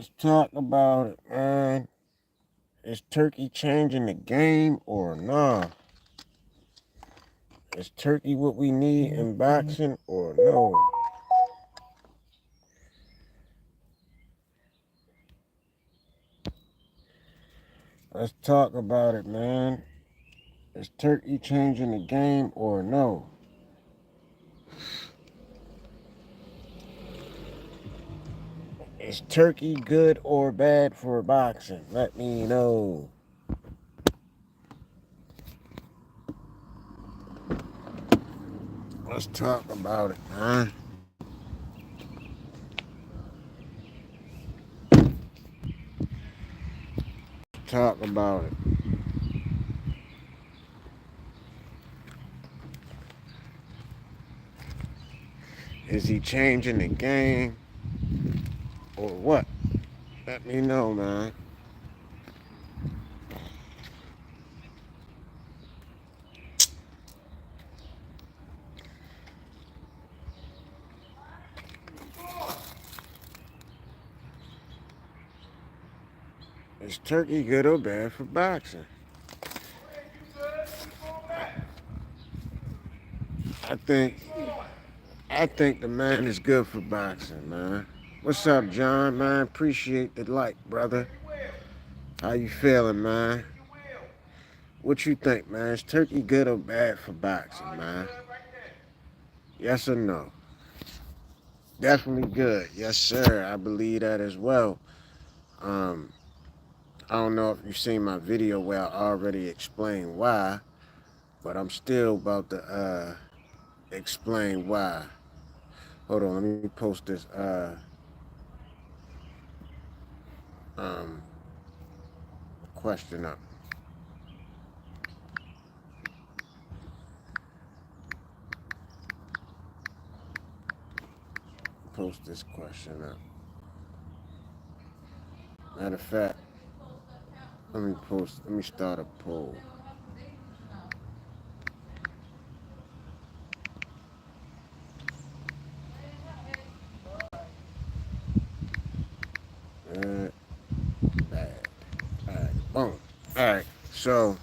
Let's talk about it, man. Is Turkey changing the game or nah? Is Turkey what we need in boxing or no? Let's talk about it, man. Is Turkey changing the game or no? Is Turkey good or bad for boxing? Let me know. Let's talk about it, man. Talk about it. Is he changing the game or what? Let me know, man. Is Turkey good or bad for boxing? I think I think the man is good for boxing, man. What's up, John, man? Appreciate the like, brother. How you feeling, man? What you think, man? Is Turkey good or bad for boxing, man? Yes or no? Definitely good. Yes, sir. I believe that as well. Um, I don't know if you've seen my video where I already explained why, but I'm still about to explain why. Hold on, let me post this um, question up. Post this question up. Matter of fact, let me start a poll. Uh, bad. All right, boom. All right, so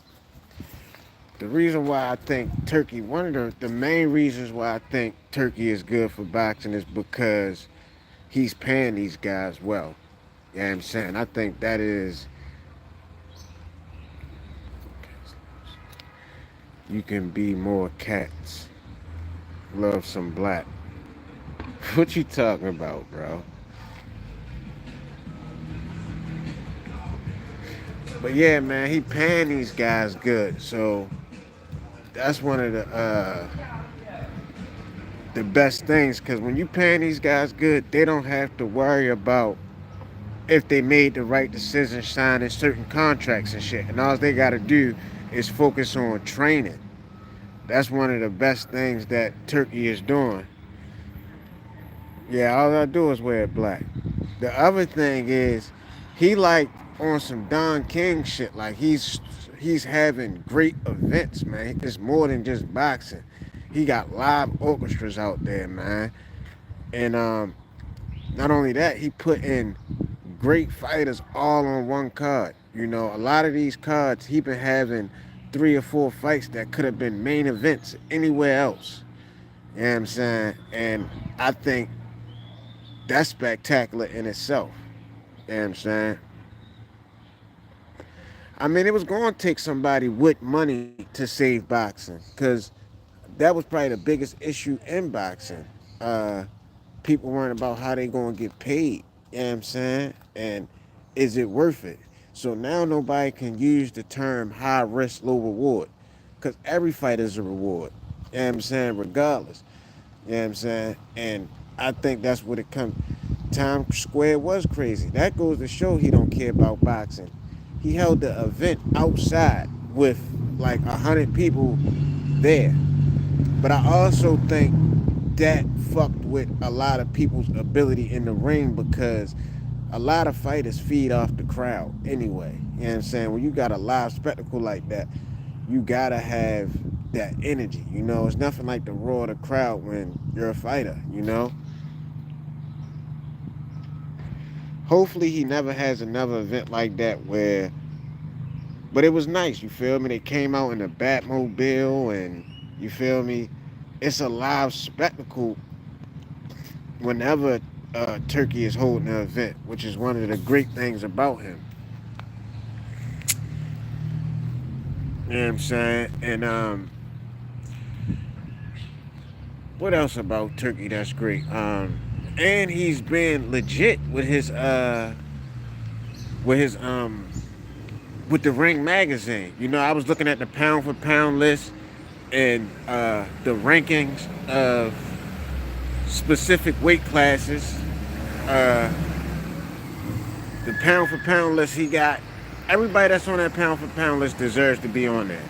the reason why I think Turkey, one of the main reasons why I think Turkey is good for boxing is because he's paying these guys well. You know what I'm saying? I think that is, you can be more cats. Love some black. What you talking about, bro? But yeah, man, he paying these guys good. So that's one of the best things, because when you paying these guys good, they don't have to worry about if they made the right decision signing certain contracts and shit. And all they got to do is focus on training. That's one of the best things that Turkey is doing. Yeah, all I do is wear black. The other thing is, he like on some Don King shit. Like he's having great events, man. It's more than just boxing. He got live orchestras out there, man. And not only that, he put in great fighters all on one card. You know, a lot of these cards, he been having 3 or 4 fights that could have been main events anywhere else. You know what I'm saying? And I think that's spectacular in itself. You know what I'm saying? I mean, it was going to take somebody with money to save boxing, because that was probably the biggest issue in boxing. Uh, People worrying about how they going to get paid. You know what I'm saying? And is it worth it? So now nobody can use the term high risk, low reward, because every fight is a reward. You know what I'm saying? Regardless. You know what I'm saying? And I think that's what it comes. Times Square was crazy. That goes to show he don't care about boxing. He held the event outside with like 100 people there. But I also think that fucked with a lot of people's ability in the ring, because a lot of fighters feed off the crowd anyway. You know what I'm saying? When you got a live spectacle like that, you gotta have that energy. You know, it's nothing like the roar of the crowd when you're a fighter, you know? Hopefully he never has another event like that where, but it was nice, you feel me? They came out in a Batmobile and you feel me? It's a live spectacle whenever Turkey is holding an event, which is one of the great things about him. You know what I'm saying? And what else about Turkey that's great? And he's been legit with his with the Ring magazine. You know, I was looking at the pound for pound list and the rankings of specific weight classes. Uh, the pound for pound list he got. Everybody that's on that pound for pound list deserves to be on there.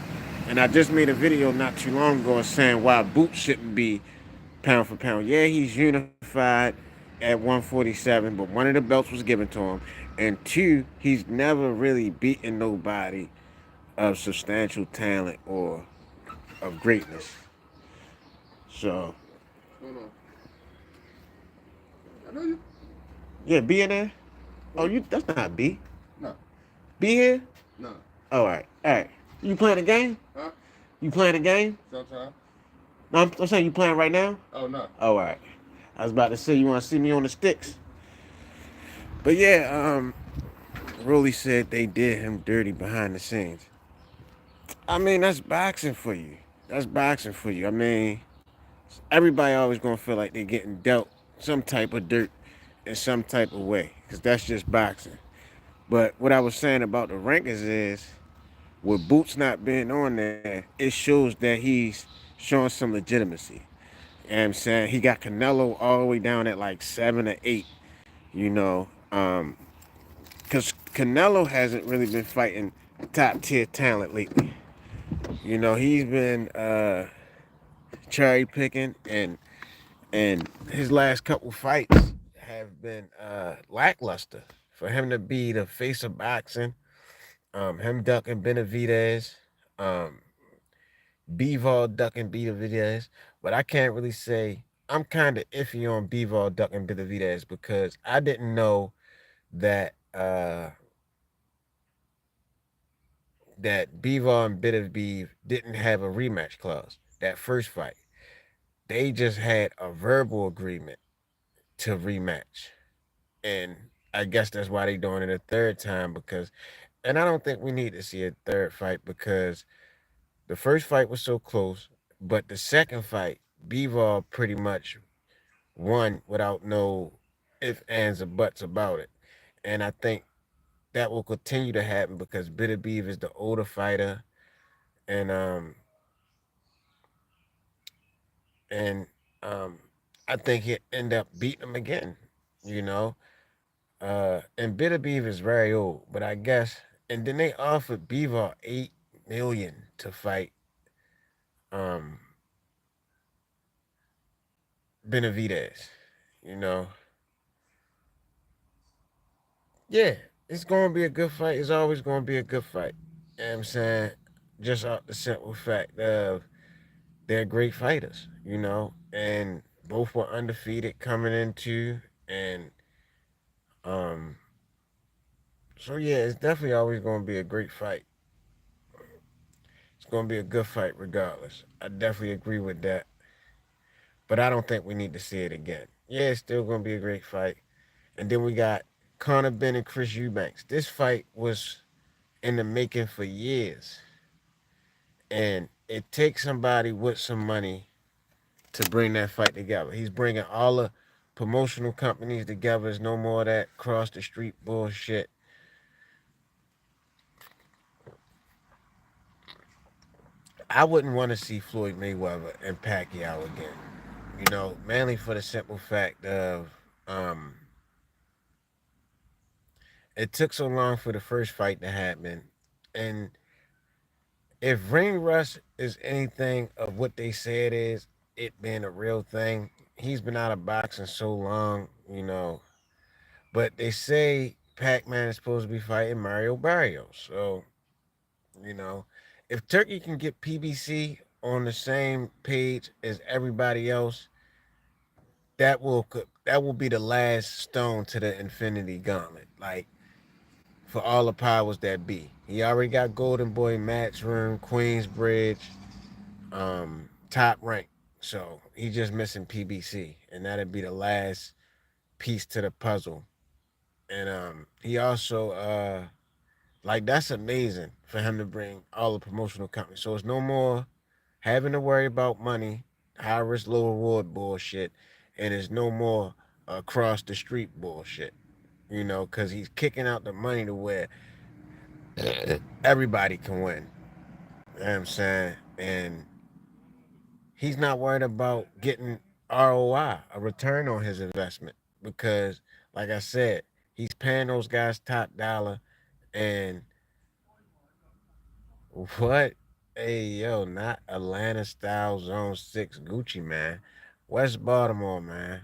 And I just made a video not too long ago saying why Boots shouldn't be pound for pound. Yeah, he's unified at 147, but one of the belts was given to him. And two, he's never really beaten nobody of substantial talent or of greatness. So, What's going on? I know you. yeah, B in there? Oh, Hmm? you that's not B. No. B here? No. Oh, all right. All right. You playing a game? Huh? You playing a game? Sometimes. No, I'm saying you playing right now? Oh no. Oh, all right. I was about to say, you want to see me on the sticks? But yeah, Rolly said they did him dirty behind the scenes. I mean, that's boxing for you. That's boxing for you. I mean, everybody always gonna feel like they're getting dealt some type of dirt in some type of way, because that's just boxing. But what I was saying about the rankings is, with Boots not being on there, it shows that he's showing some legitimacy. You know what I'm saying? He got Canelo all the way down at like 7 or 8, you know. Because Canelo hasn't really been fighting top tier talent lately. You know, he's been cherry picking, and his last couple fights have been lackluster. For him to be the face of boxing, him ducking Benavidez, um, Bivol ducking Benavidez, but I can't really say I'm kind of iffy on Bivol ducking Benavidez because I didn't know that that Bivol and Benavidez didn't have a rematch clause. That first fight, they just had a verbal agreement to rematch, and I guess that's why they doing it a third time because, and I don't think we need to see a third fight because the first fight was so close, but the second fight, Bivol pretty much won without no ifs, ands, or buts about it. And I think that will continue to happen because Bitter Beef is the older fighter, and and um I think he'll end up beating him again. You know, and Bitter Beef is very old, but I guess, and then they offered Bivol 8 million to fight um Benavidez. You know, yeah, it's gonna be a good fight. It's always gonna be a good fight. You know what I'm saying? Just off the simple fact of they're great fighters, you know, and both were undefeated coming into, and um so yeah, it's definitely always gonna be a great fight. It's gonna be a good fight regardless. I definitely agree with that. But I don't think we need to see it again. Yeah, it's still gonna be a great fight. And then we got Conor Ben and Chris Eubanks. This fight was in the making for years. And it takes somebody with some money to bring that fight together. He's bringing all the promotional companies together. There's no more of that cross the street bullshit. I wouldn't want to see Floyd Mayweather and Pacquiao again. You know, mainly for the simple fact of um, it took so long for the first fight to happen, and if ring rust is anything of what they say it is, it being a real thing, he's been out of boxing so long, you know. But they say Pac-Man is supposed to be fighting Mario Barrios. So, you know, if Turkey can get PBC on the same page as everybody else, that will be the last stone to the Infinity Gauntlet. Like for all the powers that be, he already got Golden Boy, Matchroom, Queensbridge, top rank. So he's just missing PBC, and that'd be the last piece to the puzzle. And he also like that's amazing for him to bring all the promotional companies. So it's no more having to worry about money, high risk, low reward bullshit, and it's no more across the street bullshit. You know, because he's kicking out the money to where everybody can win. You know what I'm saying? And he's not worried about getting ROI, a return on his investment, because, like I said, he's paying those guys top dollar. And what? Hey, yo, not Atlanta style Zone 6 Gucci, man. West Baltimore, man.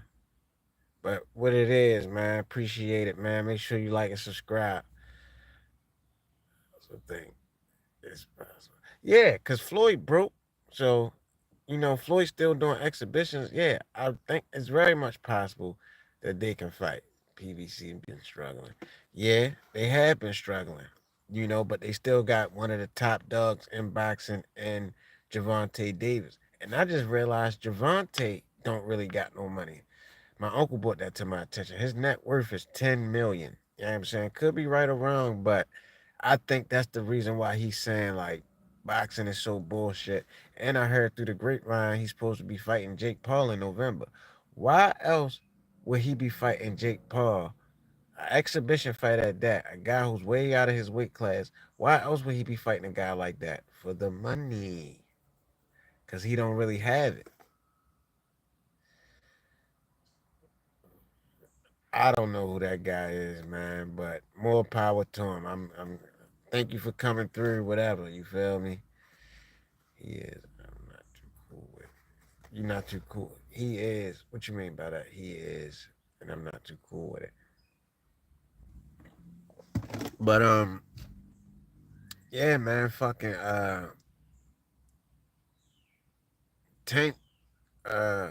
But what it is, man, appreciate it, man. Make sure you like and subscribe. So thing. It's possible. Yeah, because Floyd broke. So, Floyd's still doing exhibitions. Yeah, I think it's very much possible that they can fight. PVC been struggling. Yeah, they have been struggling. But they still got one of the top dogs in boxing and Javante Davis. And I just realized Javante don't really got no money. My uncle brought that to my attention. His net worth is 10 million. You know what I'm saying? Could be right or wrong, but I think that's the reason why he's saying like boxing is so bullshit. And I heard through the grapevine he's supposed to be fighting Jake Paul in November. Why else would he be fighting Jake Paul? An exhibition fight at that, a guy who's way out of his weight class. Why else would he be fighting a guy like that? For the money. Cause he don't really have it. I don't know who that guy is, man, but more power to him. I'm thank you for coming through, whatever, you feel me? He is. I'm not too cool with. You're not too cool. He is. What you mean by that? He is, and I'm not too cool with it. But yeah, man, fucking Tank. Uh,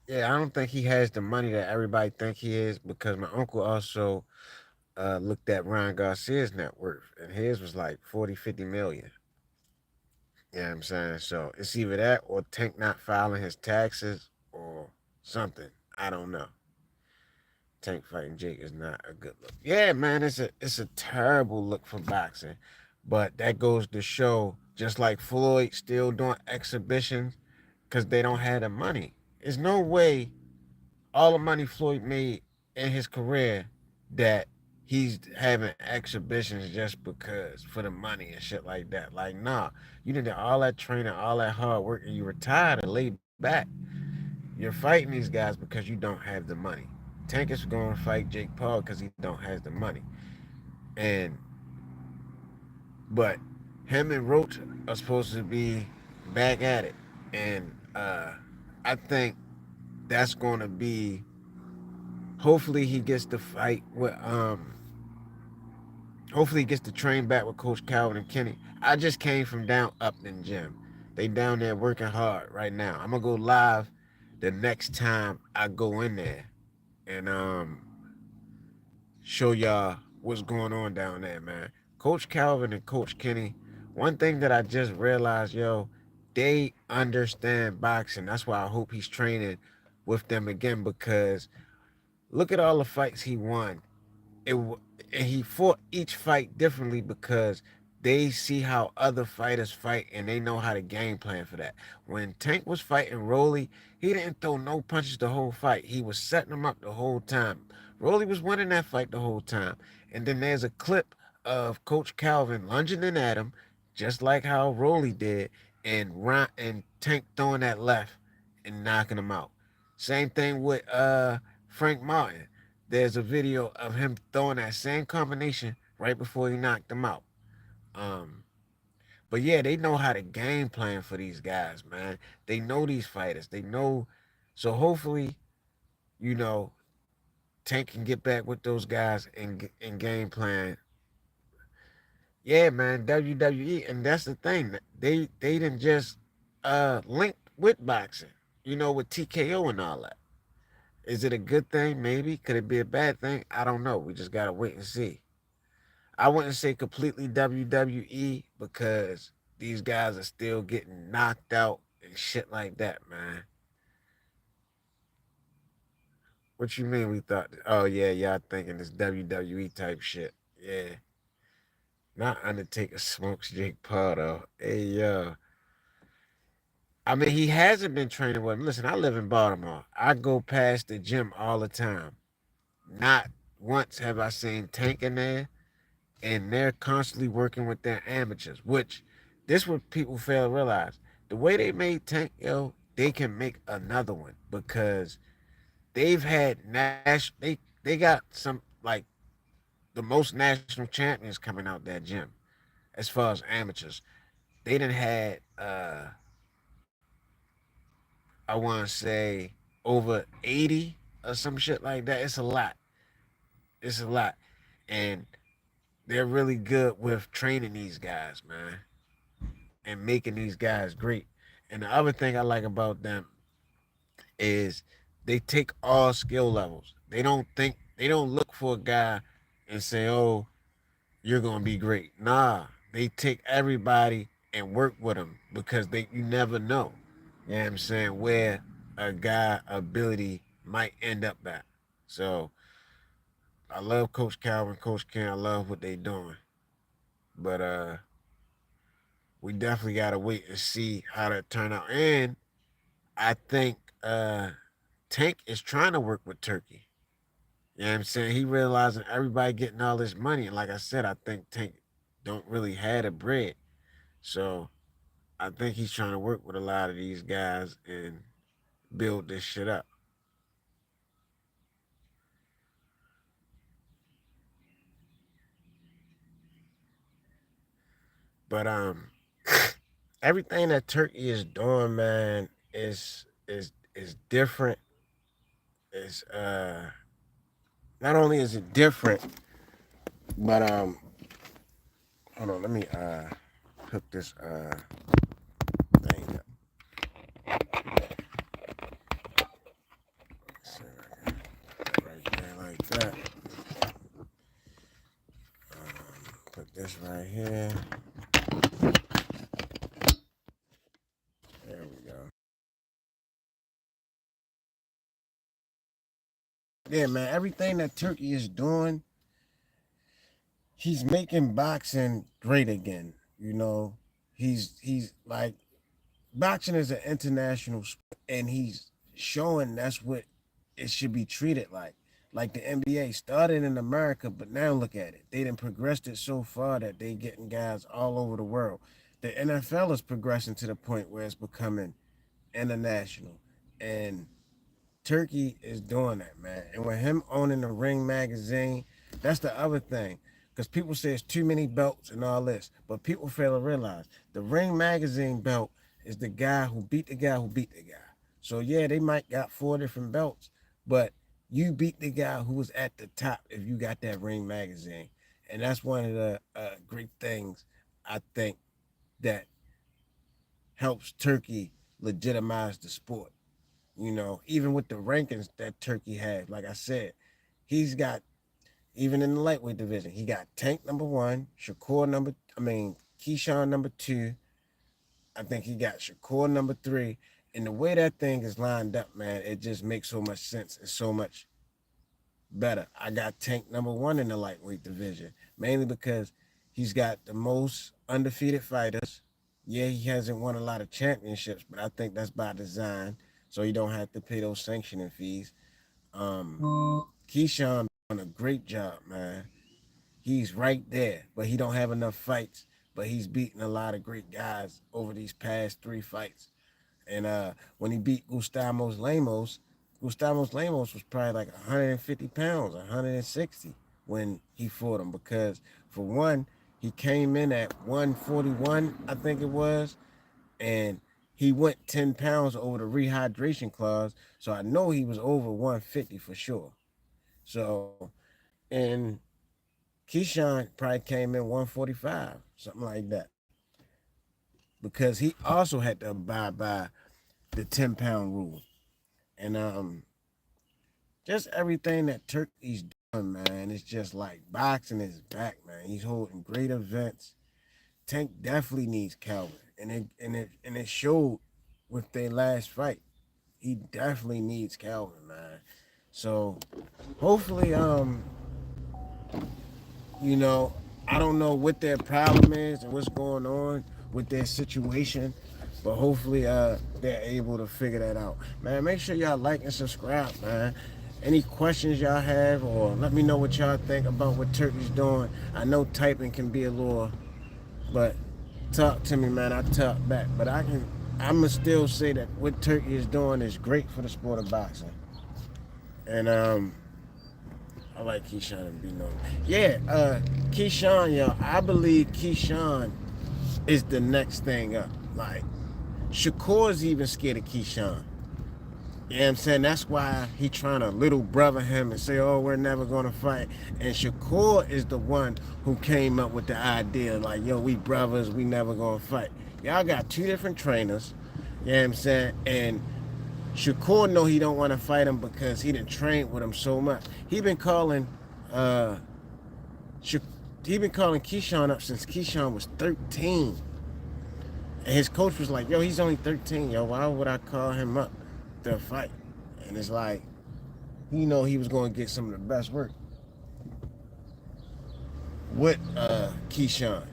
yeah, I don't think he has the money that everybody think he is because my uncle also looked at Ryan Garcia's net worth, and his was like 40, 50 million. You know what I'm saying? So it's either that or Tank not filing his taxes or something. I don't know. Tank fighting Jake is not a good look. Yeah, man, it's a terrible look for boxing. But that goes to show, just like Floyd still doing exhibitions because they don't have the money. There's no way all the money Floyd made in his career that he's having exhibitions just because for the money and shit like that. Like, nah, you did all that training, all that hard work, and you retired and laid back. You're fighting these guys because you don't have the money. Tank is going to fight Jake Paul because he don't have the money. And but him and Roach are supposed to be back at it. And I think that's going to be. Hopefully he gets to fight with hopefully he gets to train back with Coach Calvin and Kenny. I just came from down Upton Gym. They down there working hard right now. I'm gonna go live the next time I go in there and show y'all what's going on down there, man. Coach Calvin and Coach Kenny, one thing that I just realized, yo, they understand boxing. That's why I hope he's training with them again because look at all the fights he won. it and he fought each fight differently because they see how other fighters fight and they know how to game plan for that. When Tank was fighting Rolly, he didn't throw no punches the whole fight. He was setting him up the whole time. Rolly was winning that fight the whole time. And then there's a clip of Coach Calvin lunging in at him, just like how Rolly did, and Tank throwing that left and knocking him out. Same thing with Frank Martin. There's a video of him throwing that same combination right before he knocked him out. Um, but yeah, they know how to game plan for these guys, man. They know these fighters. They know. So hopefully, you know, Tank can get back with those guys and game plan. Yeah, man, WWE, and that's the thing. They didn't just link with boxing, with TKO and all that. Is it a good thing? Maybe. Could it be a bad thing? I don't know. We just gotta wait and see. I wouldn't say completely WWE because these guys are still getting knocked out and shit like that, man. What you mean we thought? Oh yeah, y'all thinking this WWE type shit. Yeah, not Undertaker smokes Jake Paul though. Hey yo, I mean he hasn't been training with him. Listen, I live in Baltimore. I go past the gym all the time. Not once have I seen Tank in there, and they're constantly working with their amateurs. Which this what people fail to realize. The way they made Tank, yo, they can make another one because they've had they got some like the most national champions coming out that gym as far as amateurs. They done had I wanna say over 80 or some shit like that. It's a lot. It's a lot. And they're really good with training these guys, man, and making these guys great. And the other thing I like about them is they take all skill levels. They don't look for a guy and say, "Oh, you're gonna be great." Nah, they take everybody and work with them because they you never know. You know what I'm saying? Where a guy ability might end up at. So I love Coach Calvin, Coach Ken. I love what they doing. But we definitely gotta wait and see how that turn out. And I think Tank is trying to work with Turkey. You know what I'm saying? He realizing everybody getting all this money. And like I said, I think Tank don't really have the bread. So I think he's trying to work with a lot of these guys and build this shit up. But everything that Turkey is doing, man, is different. Is not only is it different, but hold on, let me hook this thing up. So, right there like that. Put this right here. There we go. Yeah, man, everything that Turkey is doing, he's making boxing great again. You know, he's like boxing is an international sport, and he's showing that's what it should be treated like. Like the NBA started in America, but now look at it. They done progressed it so far that they getting guys all over the world. The NFL is progressing to the point where it's becoming international. And Turkey is doing that, man. And with him owning the Ring magazine, that's the other thing. Because people say it's too many belts and all this. But people fail to realize the Ring magazine belt is the guy who beat the guy who beat the guy. So yeah, they might got four different belts, but you beat the guy who was at the top if you got that Ring magazine. And that's one of the great things I think that helps Turkey legitimize the sport. You know, even with the rankings that Turkey has, like I said, he's got even in the lightweight division, he got Tank number one, Keyshawn number two. I think he got Shakur number three. And the way that thing is lined up, man, it just makes so much sense and so much better. I got Tank number one in the lightweight division, mainly because he's got the most undefeated fighters. Yeah, he hasn't won a lot of championships, but I think that's by design, so you don't have to pay those sanctioning fees. Keyshawn doing a great job, man. He's right there, but he don't have enough fights. But he's beaten a lot of great guys over these past three fights. And when he beat Gustavo Lemos was probably like 150 pounds, 160 when he fought him. Because for one, he came in at 141, I think it was, and he went 10 pounds over the rehydration clause. So I know he was over 150 for sure. So, and Keyshawn probably came in 145, something like that, because he also had to abide by the 10-pound rule. And just everything that Turkey's doing, man. It's just like boxing is back, man. He's holding great events. Tank definitely needs Calvin, and it showed with their last fight. He definitely needs Calvin, man. So hopefully, you know, I don't know what their problem is and what's going on with their situation, but hopefully they're able to figure that out. Man, make sure y'all like and subscribe, man. Any questions y'all have, or let me know what y'all think about what Turkey's doing. I know typing can be a little, but talk to me, man. I talk back. But I'ma still say that what Turkey is doing is great for the sport of boxing. And I like Keyshawn and be known. Yeah, Keyshawn, yo, I believe Keyshawn is the next thing up. Like, Shakur's even scared of Keyshawn. You know what I'm saying? That's why he trying to little brother him and say, oh, we're never going to fight. And Shakur is the one who came up with the idea, like, yo, we brothers, we never going to fight. Y'all got two different trainers, you know what I'm saying? And Shakur know he don't want to fight him because he didn't train with him so much. He been calling Keyshawn up since Keyshawn was 13. And his coach was like, yo, he's only 13, yo. Why would I call him up to fight? And it's like, he know he was going to get some of the best work with Keyshawn.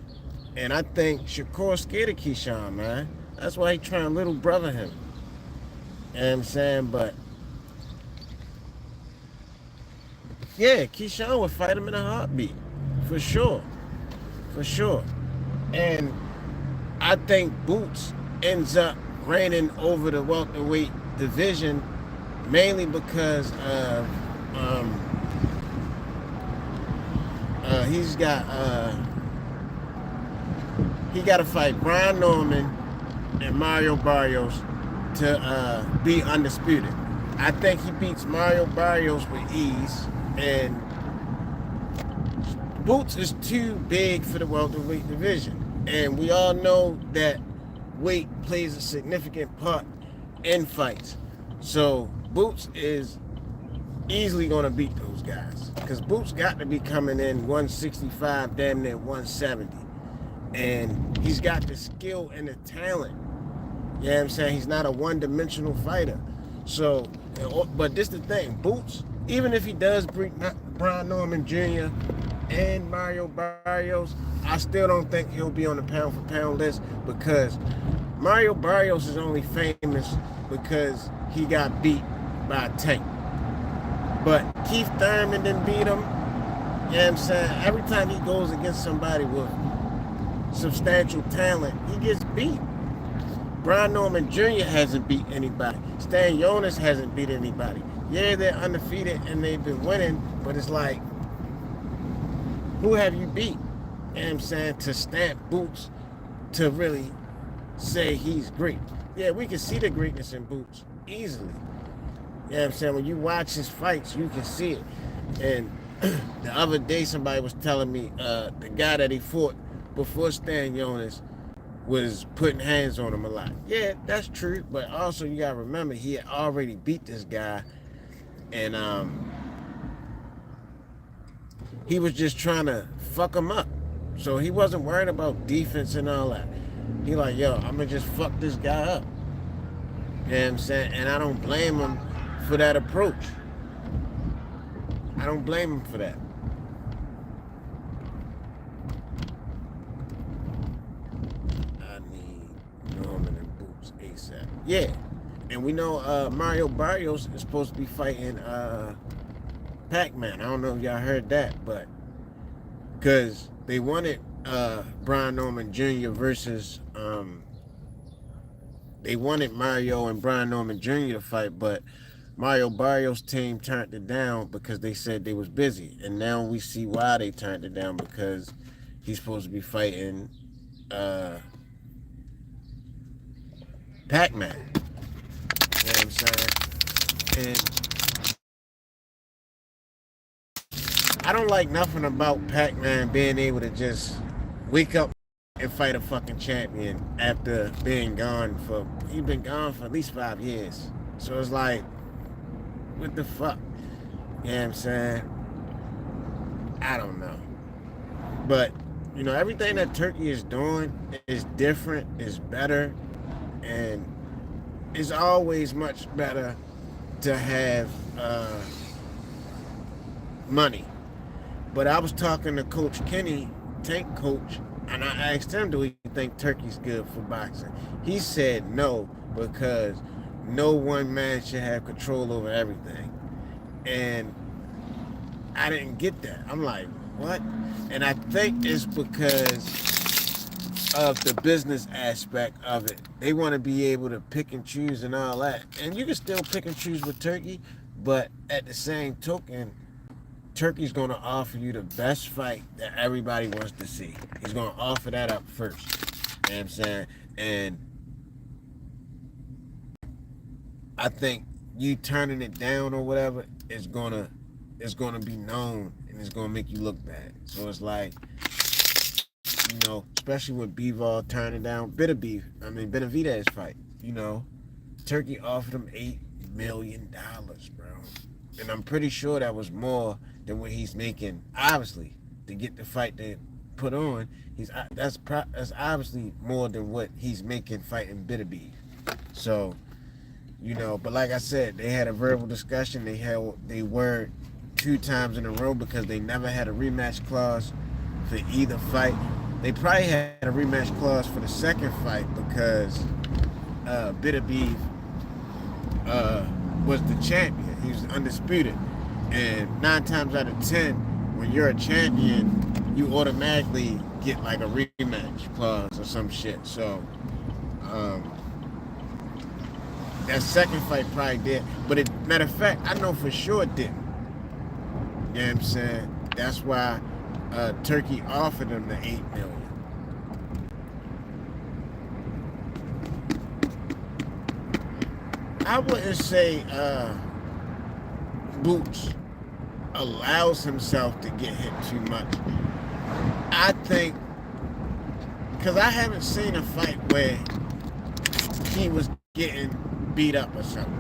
And I think Shakur's scared of Keyshawn, man. That's why he trying to little brother him. You know what I'm saying? But yeah, Keyshawn would fight him in a heartbeat. For sure. For sure. And I think Boots ends up reigning over the welterweight division mainly because he got to fight Brian Norman and Mario Barrios to be undisputed. I think he beats Mario Barrios with ease, and Boots is too big for the welterweight division. And we all know that weight plays a significant part in fights. So Boots is easily going to beat those guys because Boots got to be coming in 165, damn near 170. And he's got the skill and the talent. You know what I'm saying? He's not a one-dimensional fighter. So, but this is the thing. Boots, even if he does beat Brian Norman Jr. and Mario Barrios, I still don't think he'll be on the pound-for-pound list because Mario Barrios is only famous because he got beat by a Tank. But Keith Thurman didn't beat him. You know what I'm saying? Every time he goes against somebody with substantial talent, he gets beat. Brian Norman Jr. hasn't beat anybody. Stan Jonas hasn't beat anybody. Yeah, they're undefeated and they've been winning, but it's like, who have you beat? You know what I'm saying? To stamp Boots to really say he's great. Yeah, we can see the greatness in Boots easily. You know what I'm saying? When you watch his fights, you can see it. And the other day, somebody was telling me the guy that he fought before Stan Jonas was putting hands on him a lot. Yeah, that's true. But also, you got to remember, he had already beat this guy. And he was just trying to fuck him up. So he wasn't worried about defense and all that. He like, yo, I'm going to just fuck this guy up. You know what I'm saying? And I don't blame him for that approach. I don't blame him for that. I need Norman and Boots ASAP. Yeah. And we know Mario Barrios is supposed to be fighting Pac-Man. I don't know if y'all heard that, but because they wanted Brian Norman Jr. versus they wanted Mario and Brian Norman Jr. to fight, but Mario Barrios' team turned it down because they said they was busy. And now we see why they turned it down, because he's supposed to be fighting Pac-Man. You know what I'm saying? And I don't like nothing about Pac-Man being able to just wake up and fight a fucking champion after being gone for, he's been gone for at least 5 years. So it's like, what the fuck? You know what I'm saying? I don't know. But, everything that Turkey is doing is different, is better, and it's always much better to have money. But I was talking to Coach Kenny, tank coach, and I asked him, do he think Turkey's good for boxing? He said no, because no one man should have control over everything. And I didn't get that. I'm like, what? And I think it's because of the business aspect of it. They want to be able to pick and choose and all that. And you can still pick and choose with Turkey, but at the same token, Turkey's going to offer you the best fight that everybody wants to see. He's going to offer that up first. You know what I'm saying? And I think you turning it down or whatever is gonna be known, and it's gonna make you look bad. So it's like, especially with Bivol turning down Benavidez fight. Turkey offered him $8 million, bro, and I'm pretty sure that was more than what he's making. Obviously, to get the fight they put on, that's obviously more than what he's making fighting Benavidez. So, but like I said, they had a verbal discussion. They were 2 times in a row because they never had a rematch clause for either fight. They probably had a rematch clause for the second fight because Benavidez was the champion. He was undisputed. And 9 times out of 10, when you're a champion, you automatically get like a rematch clause or some shit. So, that second fight probably did. But matter of fact, I know for sure it didn't. You know what I'm saying? That's why Turkey offered him the $8 million. I wouldn't say Boots allows himself to get hit too much. I think, because I haven't seen a fight where he was getting beat up or something.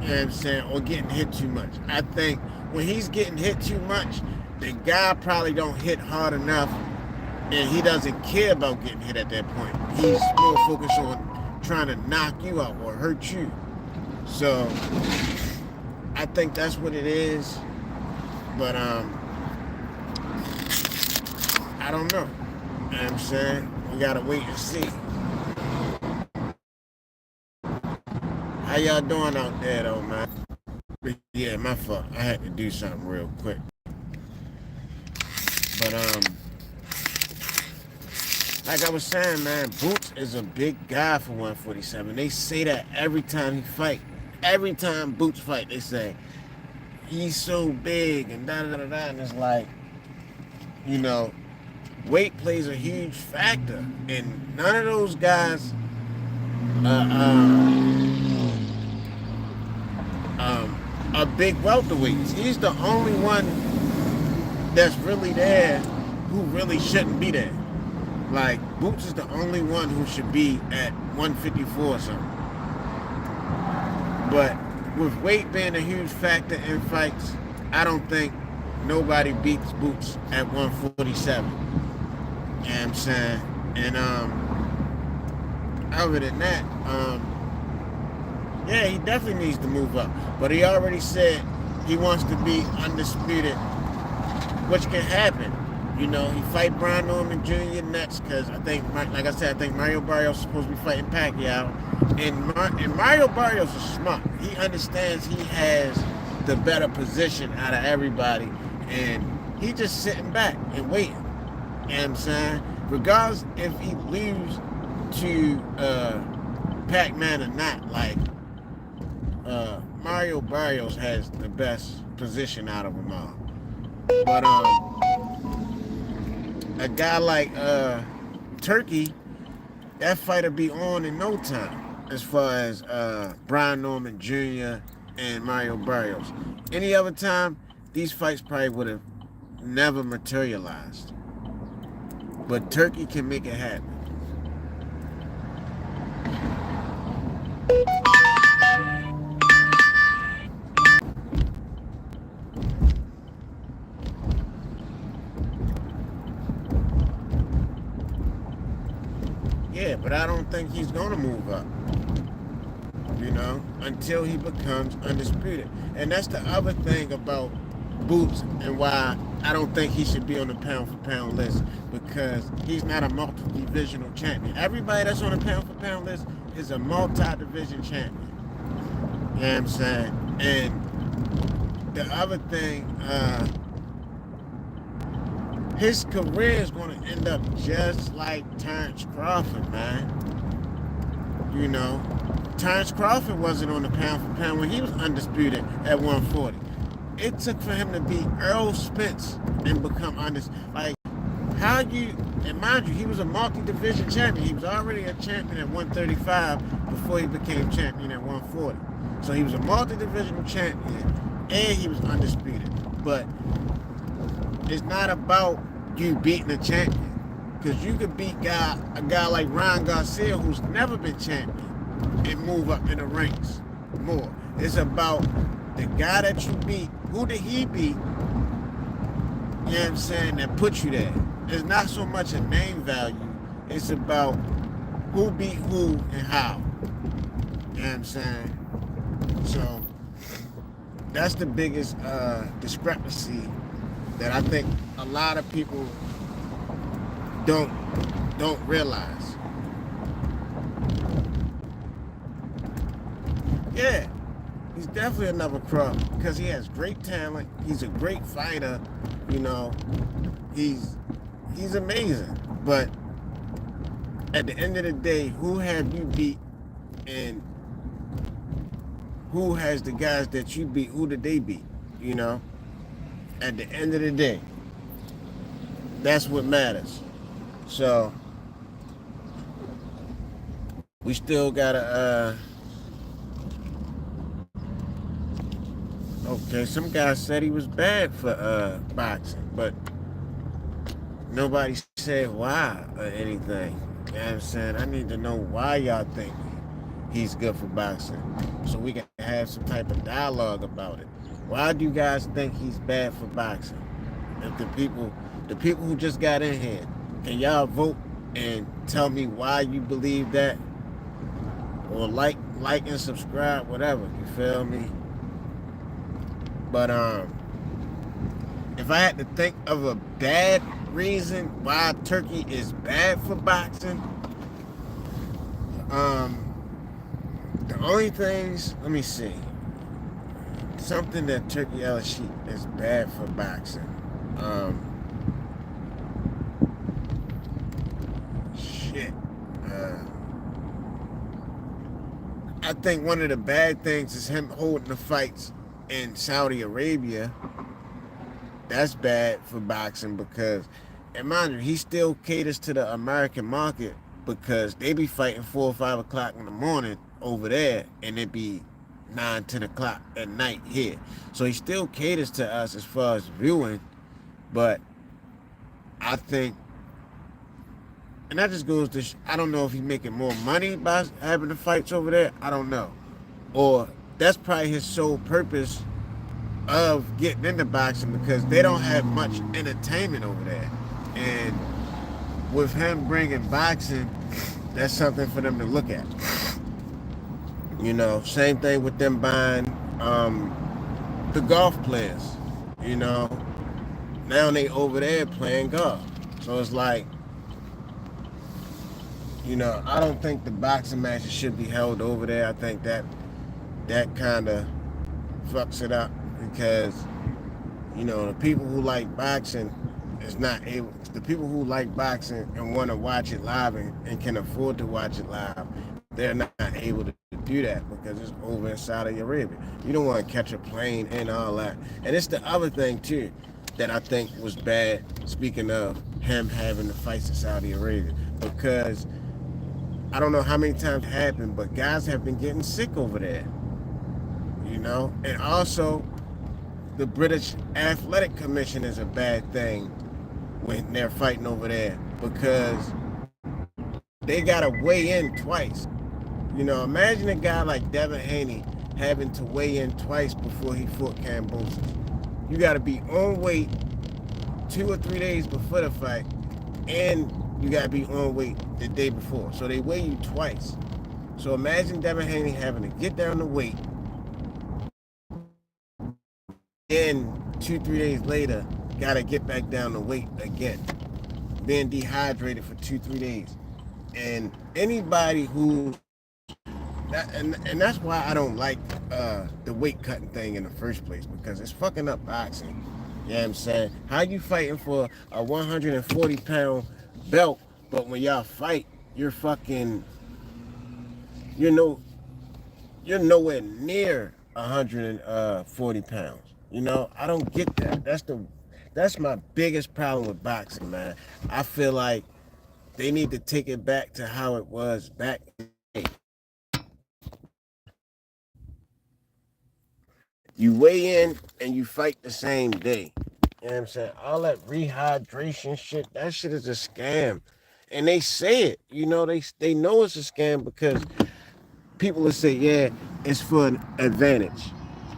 You know what I'm saying? Or getting hit too much. I think when he's getting hit too much, the guy probably don't hit hard enough, and he doesn't care about getting hit at that point. He's more focused on trying to knock you out or hurt you. So I think that's what it is. But I don't know. You know what I'm saying? We gotta wait and see. How y'all doing out there though, man? Yeah, my fault. I had to do something real quick. But like I was saying, man, Boots is a big guy for 147. They say that every time he fight. Every time Boots fight, they say he's so big and da da da da. And it's like, weight plays a huge factor, and none of those guys are big welterweights. He's the only one that's really there who really shouldn't be there. Like, Boots is the only one who should be at 154 or something. But with weight being a huge factor in fights, I don't think nobody beats Boots at 147. You know what I'm saying? And other than that, yeah, he definitely needs to move up. But he already said he wants to be undisputed, which can happen. He fight Brian Norman Jr. next, because I think, like I said, I think Mario Barrios is supposed to be fighting Pacquiao. And Mario Barrios is smart. He understands he has the better position out of everybody, and he just sitting back and waiting. You know what I'm saying? Regardless if he loses to Pac-Man or not, like, Mario Barrios has the best position out of them all. But a guy like Turkey, that fight will be on in no time, as far as Brian Norman Jr. and Mario Barrios. Any other time, these fights probably would have never materialized. But Turkey can make it happen. Yeah, but I don't think he's gonna move up, until he becomes undisputed. And that's the other thing about Boots and why I don't think he should be on the pound for pound list, because he's not a multi-divisional champion. Everybody that's on the pound for pound list is a multi-division champion. You know what I'm saying? And the other thing, his career is going to end up just like Terrence Crawford, man. Terrence Crawford wasn't on the pound for pound when he was undisputed at 140. It took for him to beat Earl Spence and become undisputed. Like, and mind you, he was a multi-division champion. He was already a champion at 135 before he became champion at 140. So he was a multi-divisional champion and he was undisputed. But it's not about you beating a champion. Because you could beat a guy like Ryan Garcia, who's never been champion, and move up in the ranks more. It's about the guy that you beat. Who did he beat? You know what I'm saying? That put you there. It's not so much a name value. It's about who beat who and how. You know what I'm saying? So that's the biggest discrepancy that I think a lot of people don't realize. Yeah, he's definitely another crop because he has great talent. He's a great fighter. He's amazing. But at the end of the day, who have you beat, and who has the guys that you beat? Who did they beat? At the end of the day, that's what matters. So we still gotta okay, some guy said he was bad for boxing, but nobody said why or anything. You know what I'm saying? I need to know why y'all think he's good for boxing, so we can have some type of dialogue about it. Why do you guys think he's bad for boxing? If the people who just got in here, can y'all vote and tell me why you believe that? Or like and subscribe, whatever, you feel me? But if I had to think of a bad reason why Turkey is bad for boxing, the only things, let me see, something that Turkey ALALSHIKH is bad for boxing. I think one of the bad things is him holding the fights in Saudi Arabia. That's bad for boxing because, and mind you, he still caters to the American market because they be fighting 4 or 5 o'clock in the morning over there, and it be 9, 10 o'clock at night here. So he still caters to us as far as viewing, but I think, and that just goes to, I don't know if he's making more money by having the fights over there. I don't know. Or that's probably his sole purpose of getting into boxing because they don't have much entertainment over there. And with him bringing boxing, that's something for them to look at. Same thing with them buying the golf players. Now they over there playing golf. So it's like, I don't think the boxing matches should be held over there. I think that kind of fucks it up because, the people who like boxing is not able, the people who like boxing and want to watch it live and can afford to watch it live, they're not able to do that because it's over in Saudi Arabia. You don't want to catch a plane and all that. And it's the other thing too that I think was bad, speaking of him having the fights in Saudi Arabia, because I don't know how many times it happened, but guys have been getting sick over there. And also the British Athletic Commission is a bad thing when they're fighting over there because they gotta weigh in twice. Imagine a guy like Devin Haney having to weigh in twice before he fought Cambosos. You gotta be on weight 2 or 3 days before the fight and you gotta be on weight the day before. So they weigh you twice. So imagine Devin Haney having to get down the weight, then 2, 3 days later, gotta get back down the weight again. Being dehydrated for 2, 3 days. And anybody who's and that's why I don't like the weight cutting thing in the first place, because it's fucking up boxing. You know what I'm saying? How you fighting for a 140-pound belt, but when y'all fight, you're fucking you're no you're nowhere near 140 pounds. You know, I don't get that. That's my biggest problem with boxing, man. I feel like they need to take it back to how it was back in the day. You weigh in and you fight the same day. You know what I'm saying? All that rehydration shit, that shit is a scam. And they say it. You know, they know it's a scam because people will say, yeah, it's for an advantage.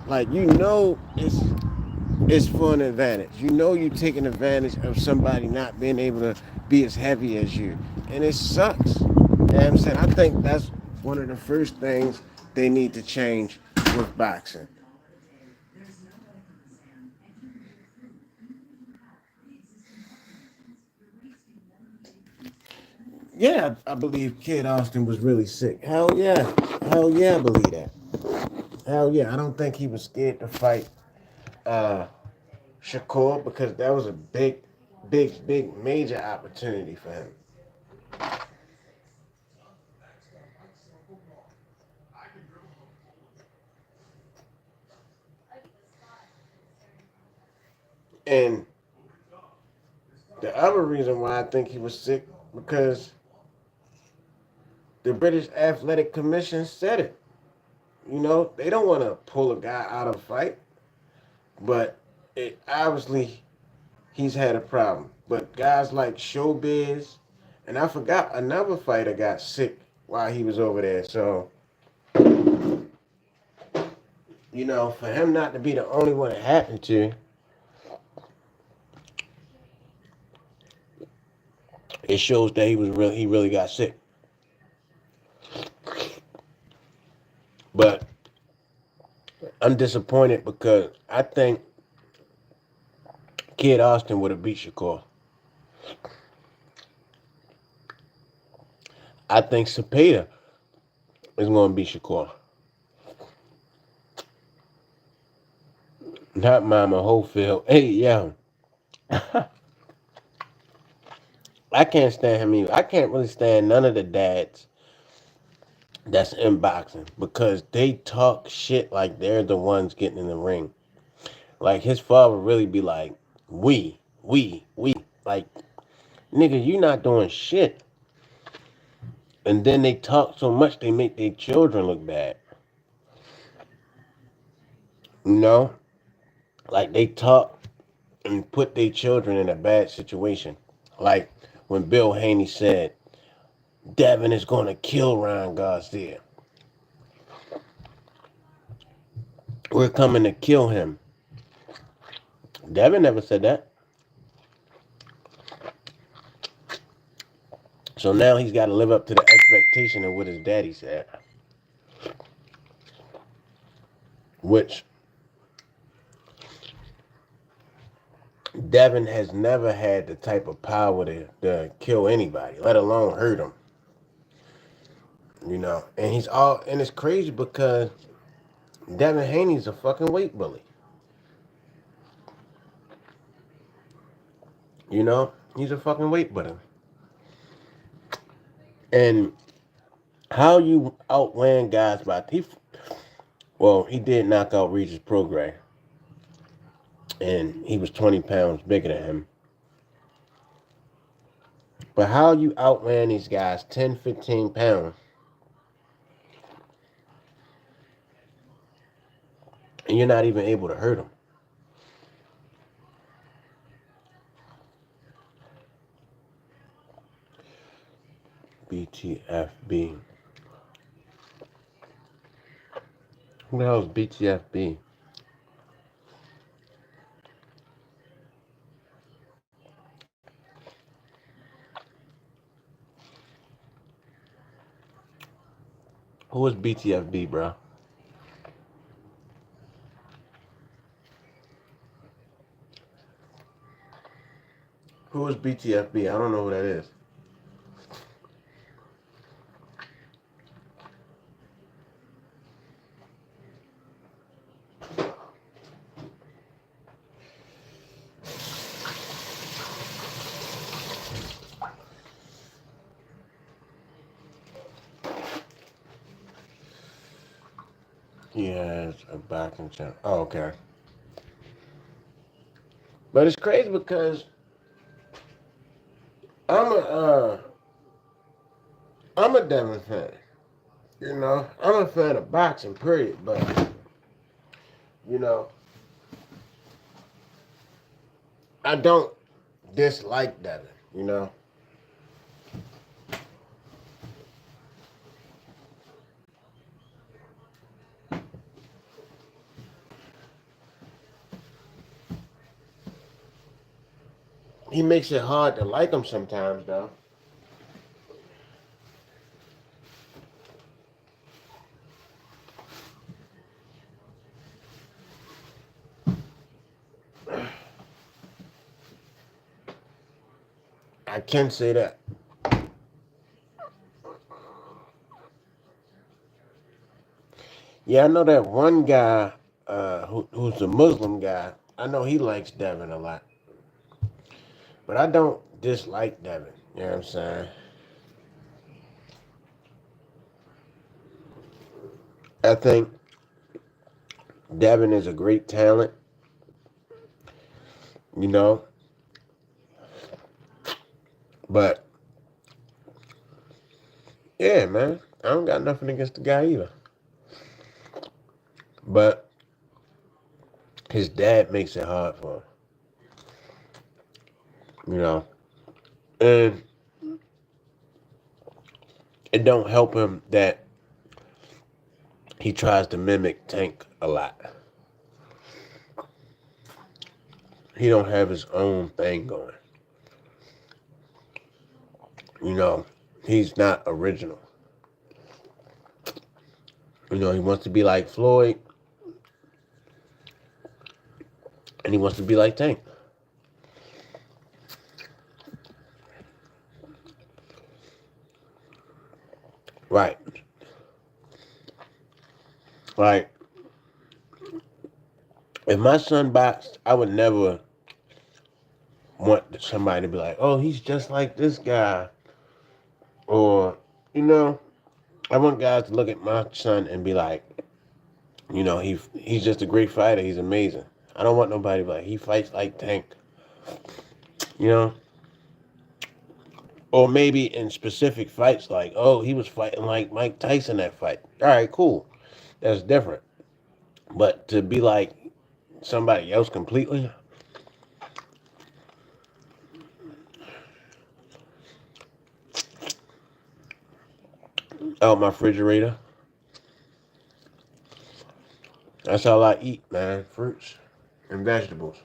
Like, you know, it's for an advantage. You know you're taking advantage of somebody not being able to be as heavy as you. And it sucks. You know what I'm saying? I think that's one of the first things they need to change with boxing. Yeah, I believe Kid Austin was really sick. Hell yeah. Hell yeah, I believe that. Hell yeah. I don't think he was scared to fight uh Shakur, because that was a big major opportunity for him. And the other reason why I think he was sick, because the British Athletic Commission said it. You know, they don't want to pull a guy out of a fight, but it obviously he's had a problem. But guys like Showbiz, and I forgot another fighter got sick while he was over there. So, you know, for him not to be the only one it happened to, it shows that he really got sick. But I'm disappointed because I think Kid Austin would have beat Shakur. I think Cepeda is going to beat Shakur. Not Mama Holyfield. Hey, yeah. I can't stand him either. I can't really stand none of the dads that's in boxing, because they talk shit like they're the ones getting in the ring. Like his father really be like, we. Like, nigga, you not doing shit. And then they talk so much they make their children look bad. You know? Like they talk and put their children in a bad situation. Like when Bill Haney said, Devin is gonna kill Ryan Garcia. We're coming to kill him. Devin never said that. So now he's got to live up to the expectation of what his daddy said, which Devin has never had the type of power to kill anybody, let alone hurt him. You know, and it's crazy because Devin Haney's a fucking weight bully. You know, he's a fucking weight bully. And how you outland guys by he did knock out Regis Prograis, and he was 20 pounds bigger than him. But how you outland these guys 10, 15 pounds, and you're not even able to hurt them? BTFB. Who the hell is BTFB? Who is BTFB, bro? Who is BTFB? I don't know who that is. He has a backing channel. Oh, okay. But it's crazy because I'm a I'm a Devin fan. You know, I'm a fan of boxing, period. But you know, I don't dislike Devin. You know, he makes it hard to like him sometimes, though. I can say that. Yeah, I know that one guy who's a Muslim guy. I know he likes Devin a lot. But I don't dislike Devin. You know what I'm saying? I think Devin is a great talent. You know, but yeah, man, I don't got nothing against the guy either. But his dad makes it hard for him. You know, and it don't help him that he tries to mimic Tank a lot. He don't have his own thing going. You know, he's not original. You know, he wants to be like Floyd, and he wants to be like Tank. Right. Like, if my son boxed, I would never want somebody to be like, oh, he's just like this guy. Or, you know, I want guys to look at my son and be like, you know, he's just a great fighter. He's amazing. I don't want nobody to be like, he fights like Tank. You know? Or maybe in specific fights, like, oh, he was fighting like Mike Tyson that fight. All right, cool. That's different. But to be like somebody else completely, out my refrigerator. That's all I eat, man. Fruits and vegetables.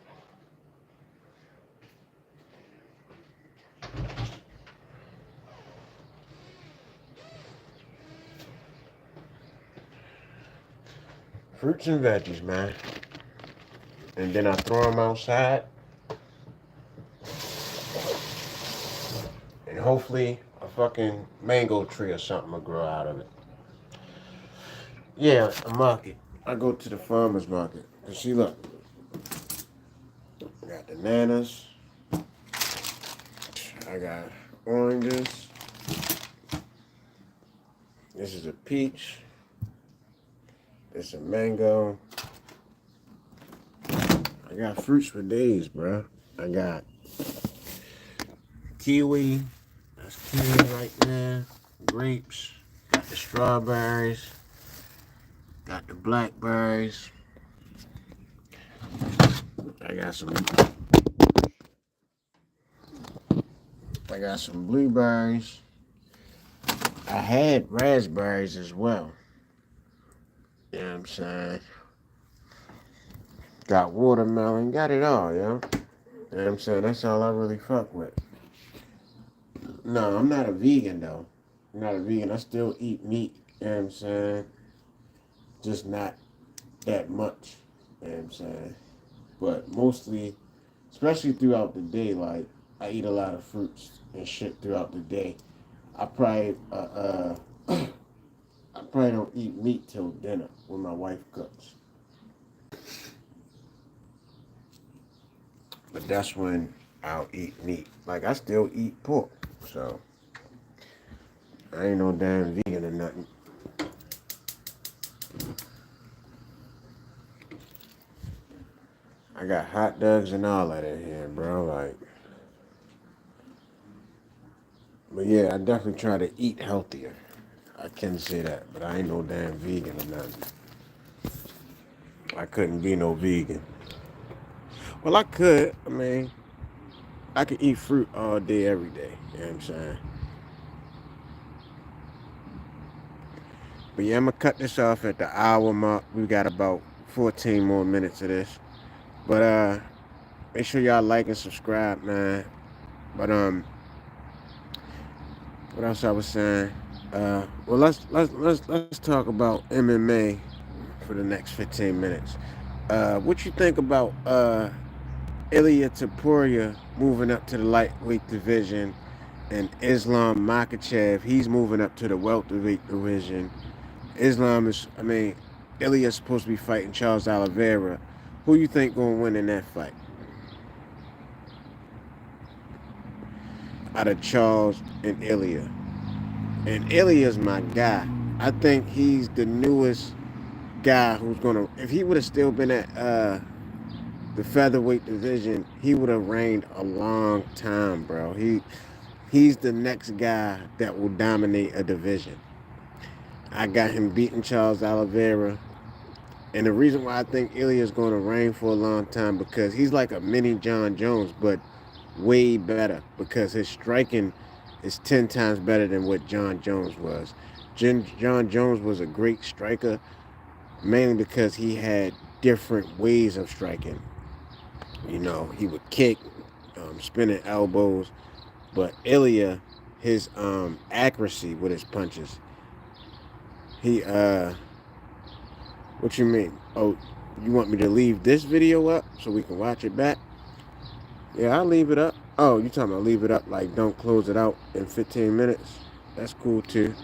Fruits and veggies, man. And then I throw them outside. And hopefully a fucking mango tree or something will grow out of it. Yeah, a market. I go to the farmer's market. And see, look. I got bananas. I got oranges. This is a peach. This is a mango. I got fruits for days, bro. I got kiwi. That's kiwi right there. Grapes. Got the strawberries. Got the blackberries. I got some blueberries. I had raspberries as well. You know what I'm saying? Got watermelon, got it all, yo. You know what I'm saying? That's all I really fuck with. No, I'm not a vegan though. I'm not a vegan. I still eat meat You know what I'm saying? Just not that much. You know what I'm saying? But mostly, especially throughout the day, like I eat a lot of fruits and shit throughout the day. I probably I probably don't eat meat till dinner when my wife cooks. But that's when I'll eat meat. Like I still eat pork, so I ain't no damn vegan or nothing. I got hot dogs and all that in here, bro. Like, but yeah, I definitely try to eat healthier. I can say that, but I ain't no damn vegan or nothing. I couldn't be no vegan. Well, I could. I mean, I could eat fruit all day, every day. You know what I'm saying? But yeah, I'm gonna cut this off at the hour mark. We got about 14 more minutes of this. But make sure y'all like and subscribe, man. But what else I was saying? Well, let's talk about MMA for the next 15 minutes. What you think about Ilya Taporia moving up to the lightweight division, and Islam Makhachev, he's moving up to the welterweight division. Islam is, I mean, Ilya's supposed to be fighting Charles Oliveira. Who you think gonna win in that fight? Out of Charles and Ilya. And Ilya's my guy. I think he's the newest guy who's gonna. If he would have still been at the featherweight division, he would have reigned a long time, bro. He's the next guy that will dominate a division. I got him beating Charles Oliveira. And the reason why I think Ilya is going to reign for a long time, because he's like a mini John Jones, but way better, because his striking is 10 times better than what John Jones was. John Jones was a great striker, mainly because he had different ways of striking. You know, he would kick, spinning elbows, but Ilya, his accuracy with his punches, he what you mean? Oh, you want me to leave this video up so we can watch it back? Yeah, I'll leave it up. Oh, you talking about leave it up like don't close it out in 15 minutes? That's cool too.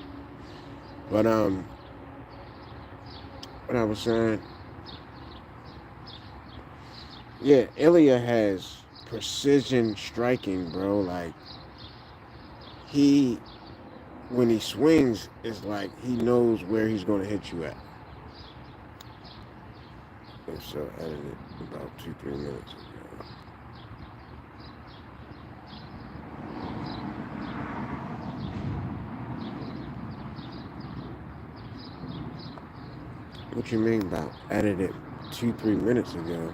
But what I was saying, yeah, Ilya has precision striking, bro. Like he, when he swings, it's like he knows where he's gonna hit you at. And so I edited about 2-3 minutes ago. What you mean by edited 2-3 minutes ago?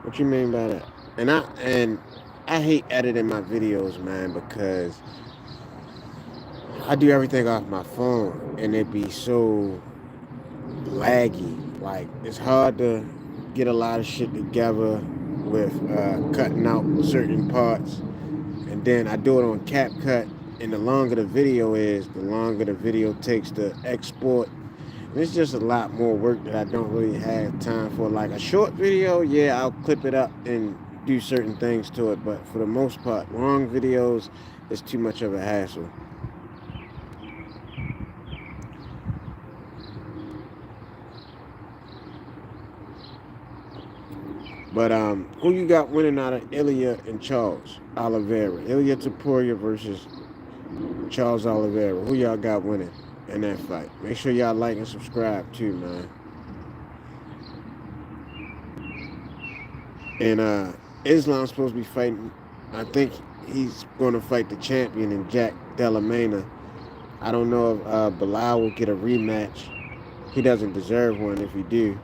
What you mean by that? And I hate editing my videos, man, because I do everything off my phone and it be so laggy. Like it's hard to get a lot of shit together with cutting out certain parts, and then I do it on CapCut. And the longer the video is, the longer the video takes to export. And it's just a lot more work that I don't really have time for. Like a short video, yeah, I'll clip it up and do certain things to it, but for the most part, long videos is too much of a hassle. But who you got winning out of Ilya and Charles Oliveira? Ilya Taporia versus Charles Oliveira. Who y'all got winning in that fight? Make sure y'all like and subscribe too, man. And Islam's supposed to be fighting. I think he's going to fight the champion in Jack Delamena. I don't know if Bilal will get a rematch. He doesn't deserve one if he do.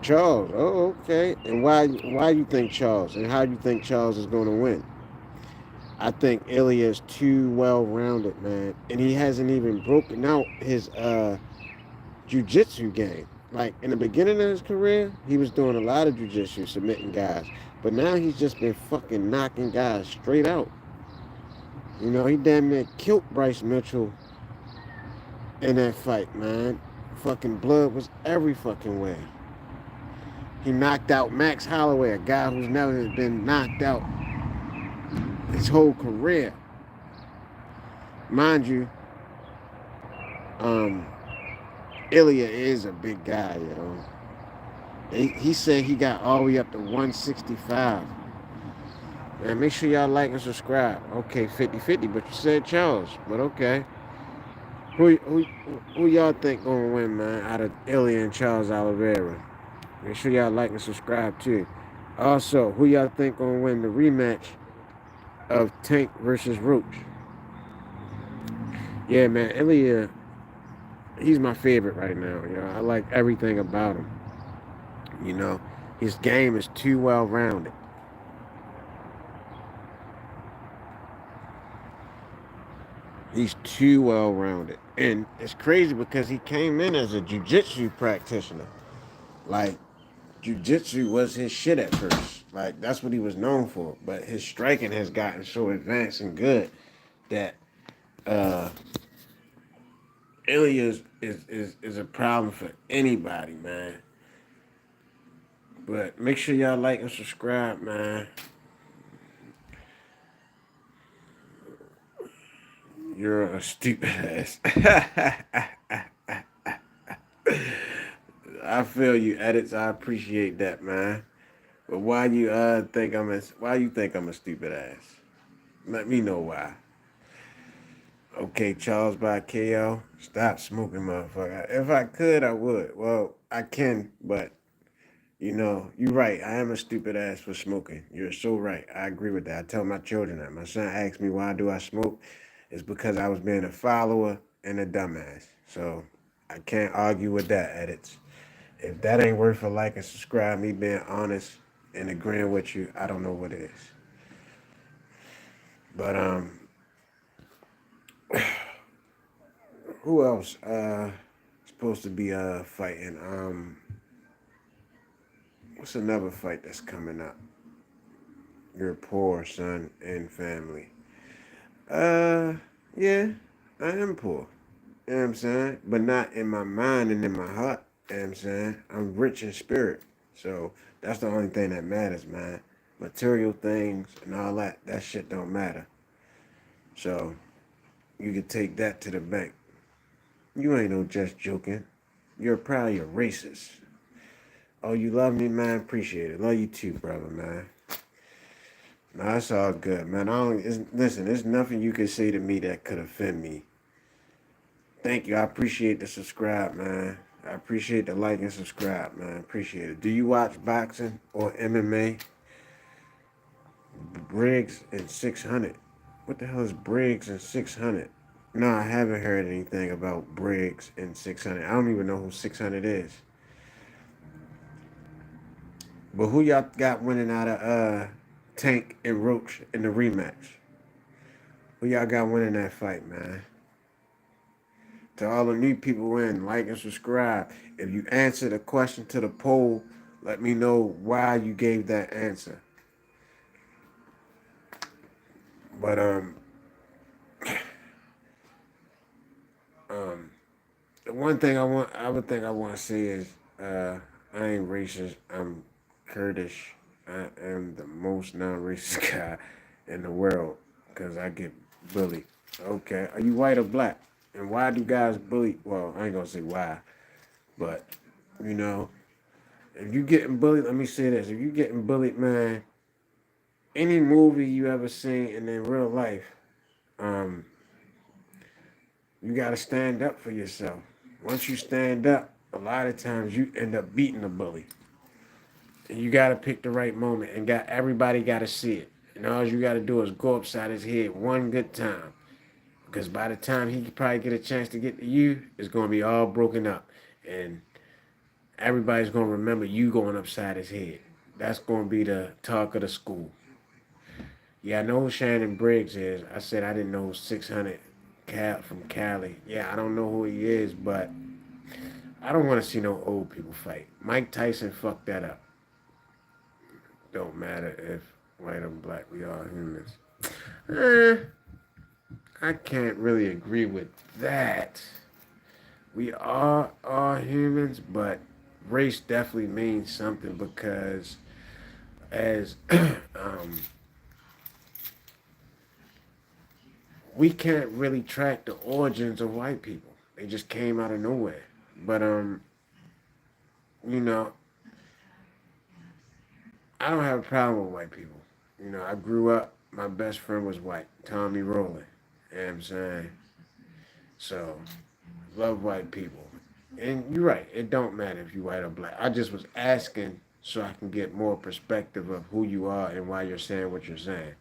Charles. Oh, okay. And why you think Charles? And how you think Charles is going to win? I think Ilya is too well-rounded, man. And he hasn't even broken out his jiu-jitsu game. Like, in the beginning of his career, he was doing a lot of jiu-jitsu, submitting guys. But now he's just been fucking knocking guys straight out. You know, he damn near killed Bryce Mitchell in that fight, man. Fucking blood was every fucking way. He knocked out Max Holloway, a guy who's never been knocked out his whole career. Mind you, um, Ilya is a big guy, yo. He said he got all the way up to 165. Man, make sure y'all like and subscribe. Okay, 50-50, but you said Charles. But okay. Who y'all think gonna win, man, out of Ilya and Charles Oliveira? Make sure y'all like and subscribe too. Also, who y'all think gonna win the rematch of Tank versus Roach? Yeah, man, Ilya, he's my favorite right now. You know, I like everything about him. You know, his game is too well rounded. He's too well rounded. And it's crazy because he came in as a jiu-jitsu practitioner. Like, jiu-jitsu was his shit at first. Like, that's what he was known for. But his striking has gotten so advanced and good that uh Ilya is a problem for anybody, man. But make sure y'all like and subscribe, man. You're a stupid ass. I feel you, edits. I appreciate that, man. But why you think I'm a stupid ass? Let me know why. Okay, Charles by KO. Stop smoking, motherfucker. If I could, I would. Well, I can, but you're right. I am a stupid ass for smoking. You're so right. I agree with that. I tell my children that. My son asks me why do I smoke. It's because I was being a follower and a dumbass. So I can't argue with that, edits. If that ain't worth a like and subscribe, me being honest and agreeing with you, I don't know what is. But who else supposed to be fighting? What's another fight that's coming up? Your poor son and family. Uh yeah, I am poor. You know what I'm saying? But not in my mind and in my heart. You know what I'm saying? I'm rich in spirit. So that's the only thing that matters, man. Material things and all that shit don't matter. So you can take that to the bank. You ain't no just joking. You're probably a racist. Oh, you love me, man? Appreciate it. Love you too, brother, man. No, that's all good, man. Listen, there's nothing you can say to me that could offend me. Thank you. I appreciate the subscribe, man. I appreciate the like and subscribe, man. Appreciate it. Do you watch boxing or MMA? Briggs and 600. What the hell is Briggs and 600? No, I haven't heard anything about Briggs and 600. I don't even know who 600 is. But who y'all got winning out of Tank and Roach in the rematch? Who y'all got winning that fight, man? To all the new people in, like and subscribe. If you answer the question to the poll, let me know why you gave that answer. But um the one thing I would think I want to say is I ain't racist. I'm Kurdish. I am the most non-racist guy in the world because I get bullied. Okay, are you white or black? And why do guys bully? Well, I ain't gonna say why, but you know, if you getting bullied, let me say this: if you getting bullied, man, any movie you ever seen and in real life, um, you gotta stand up for yourself. Once you stand up, a lot of times you end up beating the bully. And you gotta pick the right moment, and everybody gotta see it. And all you gotta do is go upside his head one good time. Because by the time he could probably get a chance to get to you, it's gonna be all broken up. And everybody's gonna remember you going upside his head. That's gonna be the talk of the school. Yeah, I know who Shannon Briggs is. I said I didn't know 600 from Cali. Yeah, I don't know who he is, but I don't want to see no old people fight. Mike Tyson fucked that up. Don't matter if white or black, we all humans. Eh, I can't really agree with that. We are all humans, but race definitely means something because as we can't really track the origins of white people. They just came out of nowhere. But you know, I don't have a problem with white people. You know, I grew up. My best friend was white, Tommy Rowland. You know what I'm saying? So love white people. And you're right. It don't matter if you white or black. I just was asking so I can get more perspective of who you are and why you're saying what you're saying.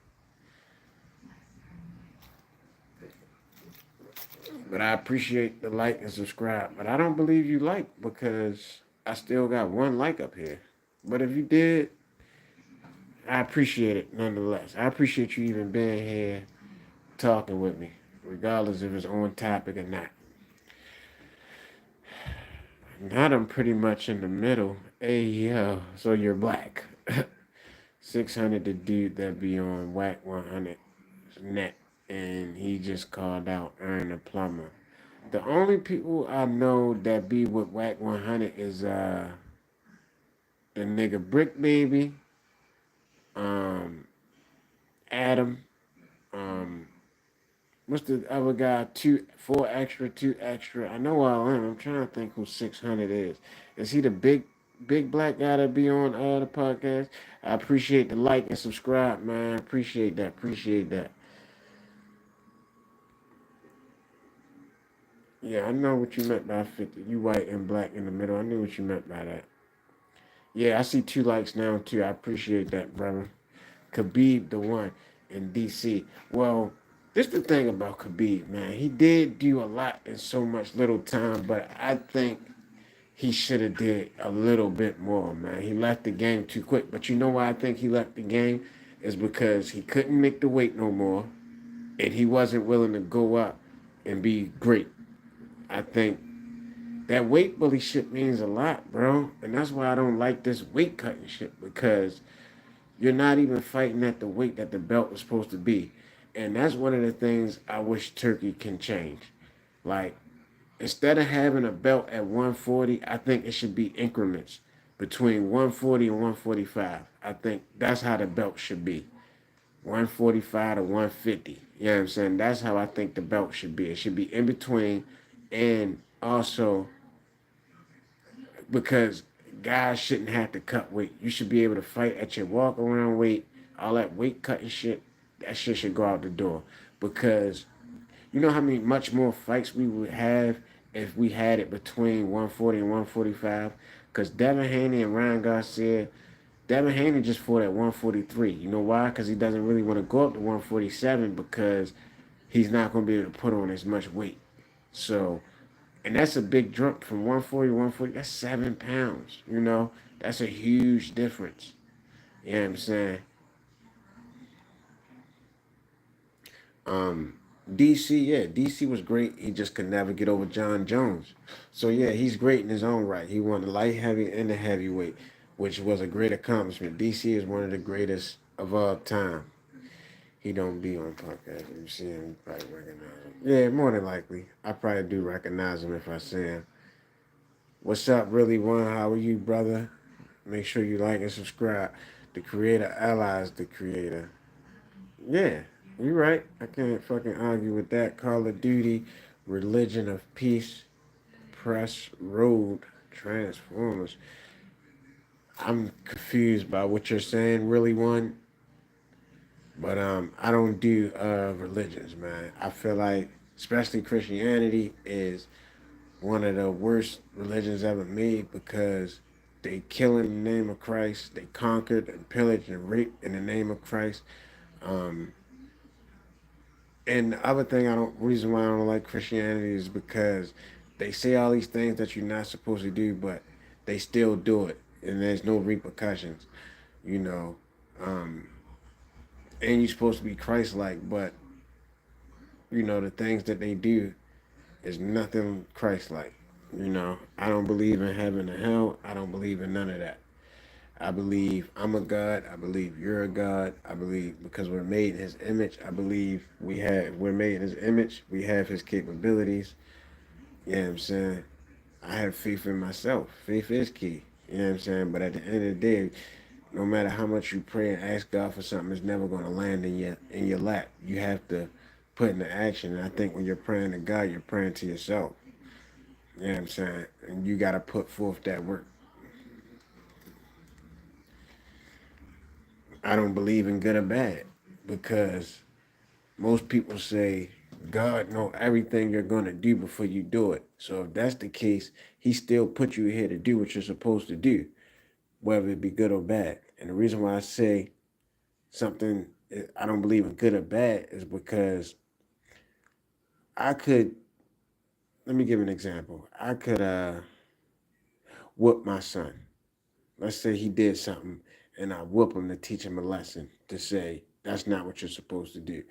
But I appreciate the like and subscribe. But I don't believe you like because I still got one like up here. But if you did, I appreciate it nonetheless. I appreciate you even being here talking with me, regardless if it's on topic or not. Now I'm pretty much in the middle. Hey yo, so you're black. 600 the dude that be on Whack 100 net, and he just called out Aaron the plumber. The only people I know that be with Whack 100 is the nigga Brick Baby, um Adam, um what's the other guy? Two, four extra, two extra. I know all of them. I'm trying to think who 600 is. Is he the big black guy that be on the podcast? I appreciate the like and subscribe, man. Appreciate that. Appreciate that. Yeah, I know what you meant by 50. You white and black in the middle. I knew what you meant by that. Yeah, I see two likes now too. I appreciate that, brother. Khabib, the one in DC. Well, this the thing about Khabib, man. He did do a lot in so much little time, but I think he should have did a little bit more, man. He left the game too quick. But you know why I think he left the game? Is because he couldn't make the weight no more, and he wasn't willing to go up and be great. I think that weight bully shit means a lot, bro. And that's why I don't like this weight cutting shit because you're not even fighting at the weight that the belt was supposed to be. And that's one of the things I wish Turkey can change. Like, instead of having a belt at 140, I think it should be increments between 140 and 145. I think that's how the belt should be. 145 to 150. You know what I'm saying? That's how I think the belt should be. It should be in between, and also because guys shouldn't have to cut weight. You should be able to fight at your walk around weight. All that weight cutting shit, that shit should go out the door. Because you know how many much more fights we would have if we had it between 140 and 145? Because Devin Haney and Ryan Garcia, Devin Haney just fought at 143. You know why? Because he doesn't really want to go up to 147 because he's not going to be able to put on as much weight. So and that's a big jump from 140 to 140. That's 7 pounds. You know, that's a huge difference. You know what I'm saying? Um, DC, yeah, DC was great. He just could never get over John Jones. So yeah, he's great in his own right. He won the light heavy and the heavyweight, which was a great accomplishment. DC is one of the greatest of all time. He don't be on podcast. If you see him, you probably recognize him. Yeah, more than likely. I probably do recognize him if I see him. What's up, really one? How are you, brother? Make sure you like and subscribe. The creator allies the creator. Yeah, you're right. I can't fucking argue with that. Call of Duty, Religion of Peace, Press Road, Transformers. I'm confused by what you're saying, really one. But I don't do religions, man. I feel like especially Christianity is one of the worst religions ever made because they kill in the name of Christ. They conquered and pillaged and raped in the name of Christ. Um, and the other thing reason why I don't like Christianity is because they say all these things that you're not supposed to do, but they still do it, and there's no repercussions, you know. Um, and you're supposed to be Christ-like, but you know the things that they do is nothing Christ-like. You know, I don't believe in heaven and hell. I don't believe in none of that. I believe I'm a God. I believe you're a God. I believe because we're made in His image. I believe we're made in His image. We have His capabilities, You know what I'm saying? I have faith in myself. Faith is key. You know what I'm saying? But at the end of the day, no matter how much you pray and ask God for something, it's never going to land in your lap. You have to put into action. And I think when you're praying to God, you're praying to yourself. You know what I'm saying? And you got to put forth that work. I don't believe in good or bad because most people say God know everything you're going to do before you do it. So if that's the case, he still put you here to do what you're supposed to do, whether it be good or bad. And the reason why I say something I don't believe in good or bad is because I could, let me give an example. I could whoop my son. Let's say he did something and I whoop him to teach him a lesson to say that's not what you're supposed to do.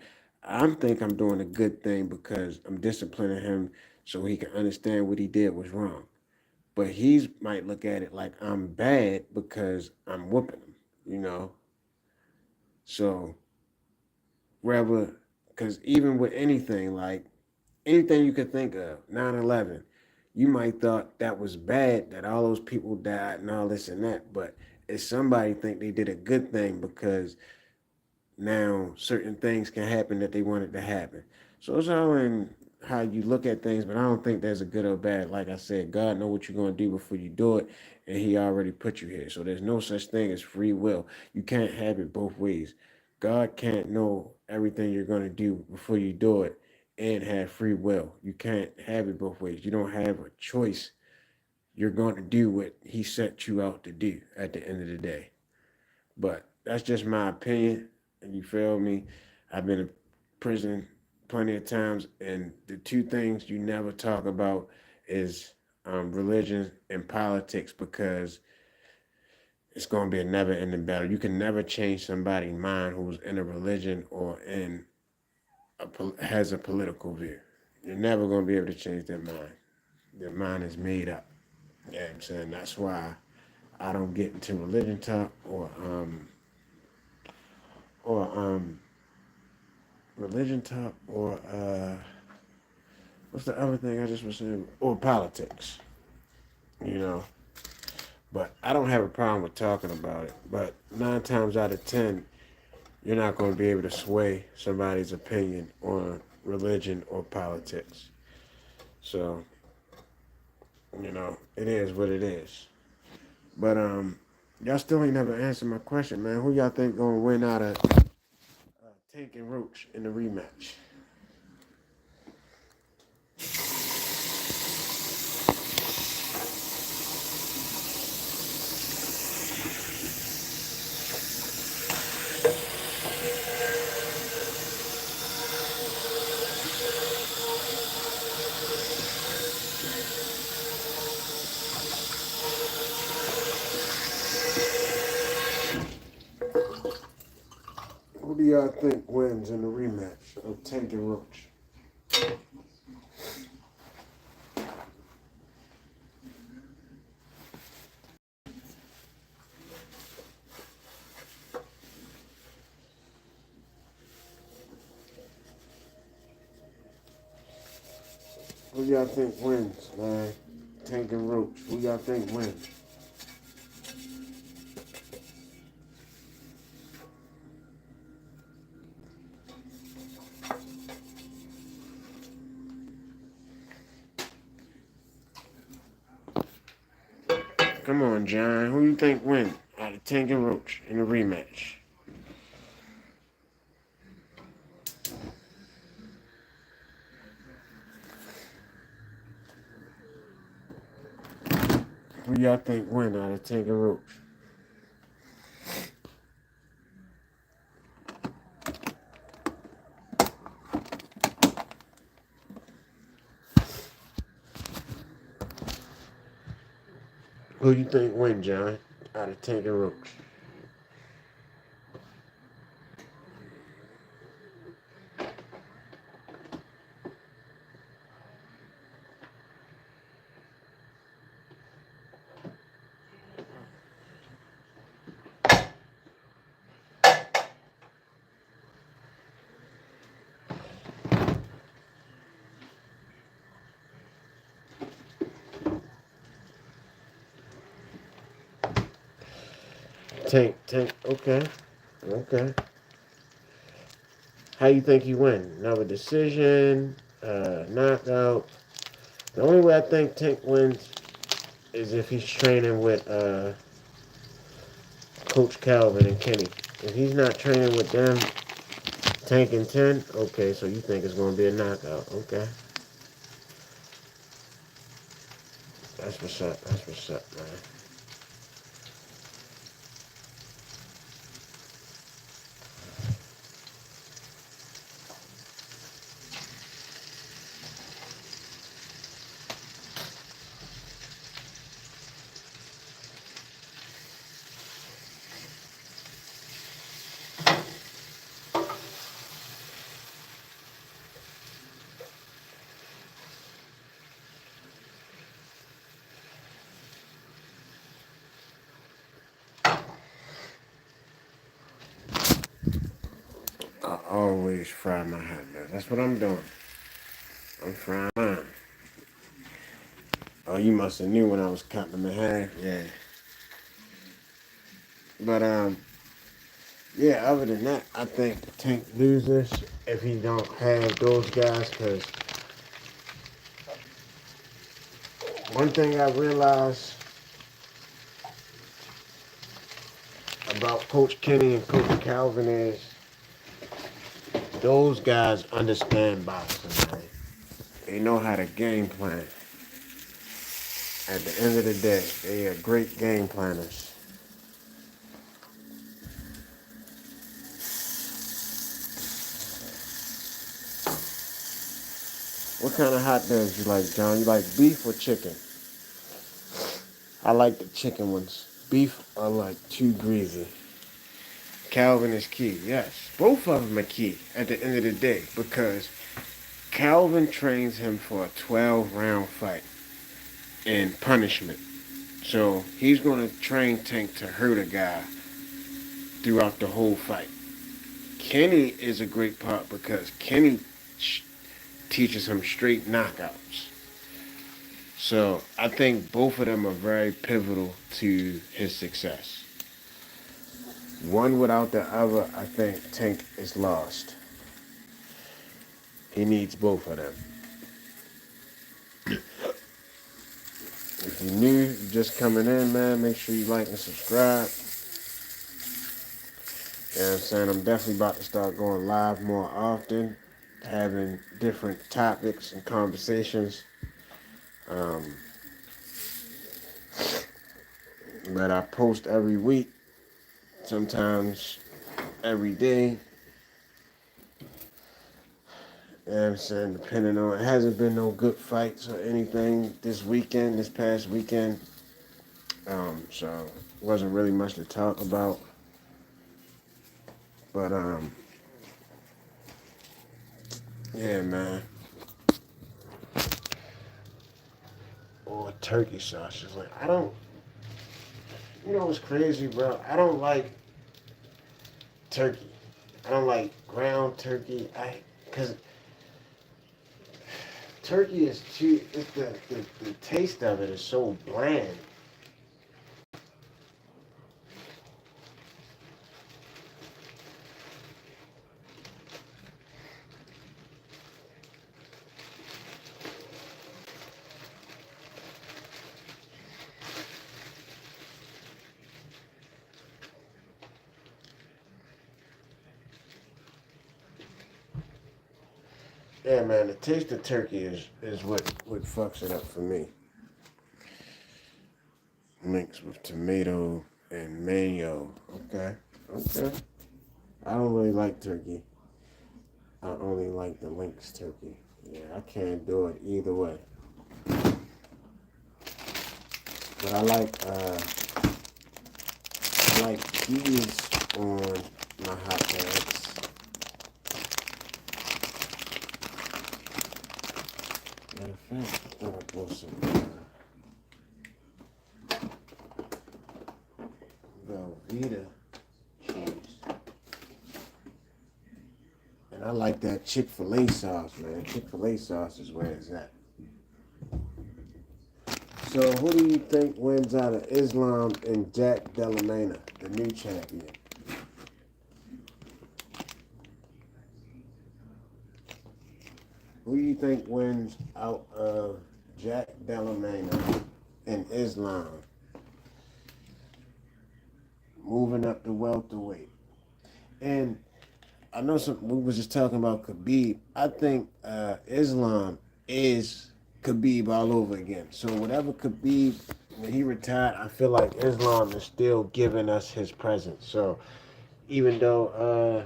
Think I'm doing a good thing because I'm disciplining him so he can understand what he did was wrong. But he might look at it like I'm bad because I'm whooping him, you know? So, rather, because even with anything, like anything you could think of, 9/11, you might thought that was bad that all those people died and all this and that, but if somebody think they did a good thing because now certain things can happen that they wanted to happen. So it's all in how you look at things, but I don't think there's a good or bad. Like I said, God know what you're gonna do before you do it, and He already put you here. So there's no such thing as free will. You can't have it both ways. God can't know everything you're gonna do before you do it and have free will. You can't have it both ways. You don't have a choice. You're going to do what He set you out to do at the end of the day. But that's just my opinion. And you feel me? I've been in prison plenty of times, and the two things you never talk about is religion and politics because it's going to be a never-ending battle. You can never change somebody's mind who's in a religion or has a political view. You're never going to be able to change their mind. Their mind is made up. You know what I'm saying? That's why I don't get into religion talk or religion talk or what's the other thing I just was saying? Or politics, you know. But I don't have a problem with talking about it. But 9 times out of 10, you're not going to be able to sway somebody's opinion on religion or politics. So, it is what it is. But y'all still ain't never answered my question, man. Who y'all think gonna win out of Tank and Roach in the rematch? Who do y'all think wins in the rematch of Tank and Roach? Who y'all think wins, man? Tank and Roach. Who y'all think wins? Come on, John. Who you think wins out of Tank and Roach in the rematch? Who y'all think win out of Tank and Roach? Who you think win, John, out of Tank and Roach? Tank. Okay, okay. How you think he win? Another decision, knockout. The only way I think Tank wins is if he's training with Coach Calvin and Kenny. If he's not training with them, Tank and 10, okay, so you think it's going to be a knockout. Okay. That's what's up. That's what's up, man. I always fry my hot dogs. That's what I'm doing. I'm frying mine. Oh, you must have knew when I was cutting them in half. Yeah. But yeah. Other than that, I think Tank loses if he don't have those guys. Cause one thing I realized about Coach Kenny and Coach Calvin is those guys understand boxing, man. They know how to game plan. At the end of the day, they are great game planners. What kind of hot dogs you like, John? You like beef or chicken? I like the chicken ones. Beef are like too greasy. Calvin is key. Yes, both of them are key at the end of the day because Calvin trains him for a 12-round fight in punishment. So he's going to train Tank to hurt a guy throughout the whole fight. Kenny is a great part because Kenny teaches him straight knockouts. So I think both of them are very pivotal to his success. One without the other, I think Tank is lost. He needs both of them. If you're new, just coming in, man, make sure you like and subscribe. You know what I'm saying? I'm definitely about to start going live more often, having different topics and conversations. Um, but I post every week, sometimes every day. You know what I'm saying? Depending on, it hasn't been no good fights or anything this past weekend. So wasn't really much to talk about. But yeah, man. Or turkey sausages. Like I don't, you know what's crazy, bro? I don't like turkey. I don't like ground turkey. Cause turkey is too. It's the taste of it is so bland. Yeah, man. The taste of turkey is what fucks it up for me. Mixed with tomato and mayo. Okay. Okay. I don't really like turkey. I only like the Lynx turkey. Yeah, I can't do it either way. But I like peas on my hot dogs. Matter of fact, I thought I bought some Velveeta cheese. And I like that Chick-fil-A sauce, man. Chick-fil-A sauce is where it's at. So who do you think wins out of Islam and Jack Delamaina, the new champion? Who do you think wins out of Jack Delamaina and Islam, moving up the welterweight? And I know we was just talking about Khabib. I think Islam is Khabib all over again. So whatever Khabib, when he retired, I feel like Islam is still giving us his presence. So even though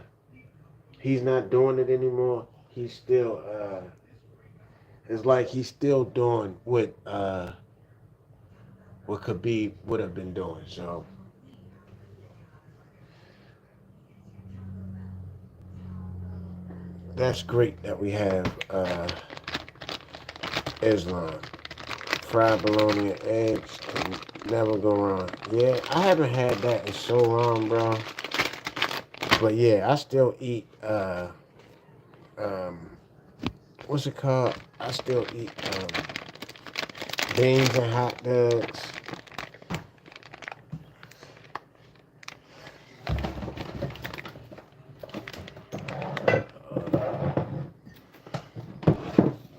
he's not doing it anymore, he's still it's like he's still doing what Khabib would have been doing. So that's great that we have Islam. Fried bologna and eggs can never go wrong. Yeah, I haven't had that in so long, bro. But yeah, I still eat um what's it called? I still eat beans and hot dogs.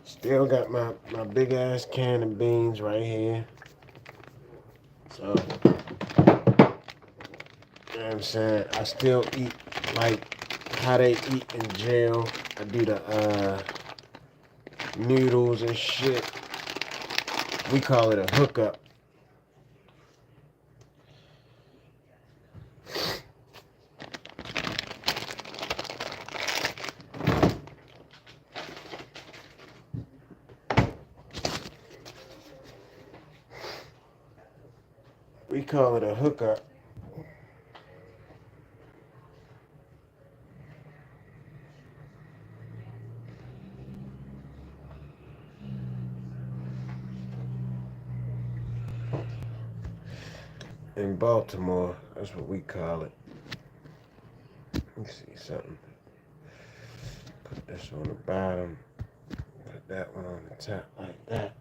Still got my big ass can of beans right here. So you know what I'm saying? I still eat like how they eat in jail. I do the noodles and shit. We call it a hookup. We call it a hookup. In Baltimore, that's what we call it. Let me see something. Put this on the bottom. Put that one on the top like that.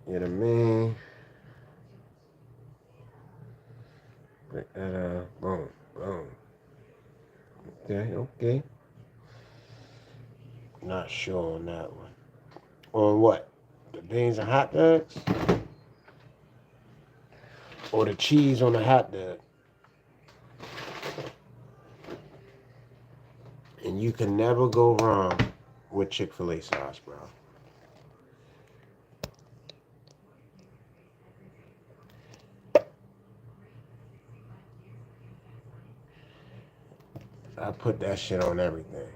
You know what I mean? Break that out. Boom, boom. Okay, okay. Not sure on that one. On what? The beans and hot dogs? Or the cheese on the hot dog? And you can never go wrong with Chick-fil-A sauce, bro. I put that shit on everything.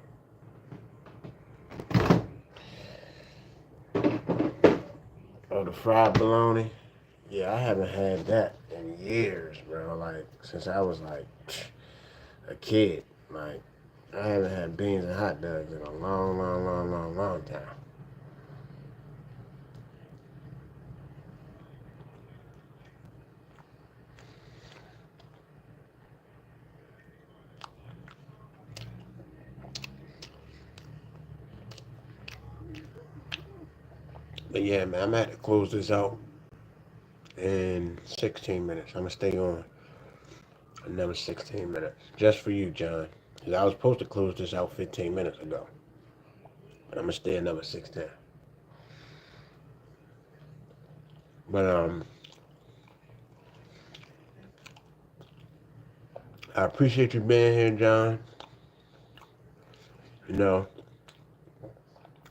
Oh, the fried bologna. Yeah, I haven't had that in years, bro. Like, since I was like a kid. Like, I haven't had beans and hot dogs in a long, long, long, long, long time. But yeah, man, I'm gonna have to close this out in 16 minutes. I'm gonna stay on another 16 minutes. Just for you, John. Because I was supposed to close this out 15 minutes ago. But I'm gonna stay another 16. But I appreciate you being here, John. You know,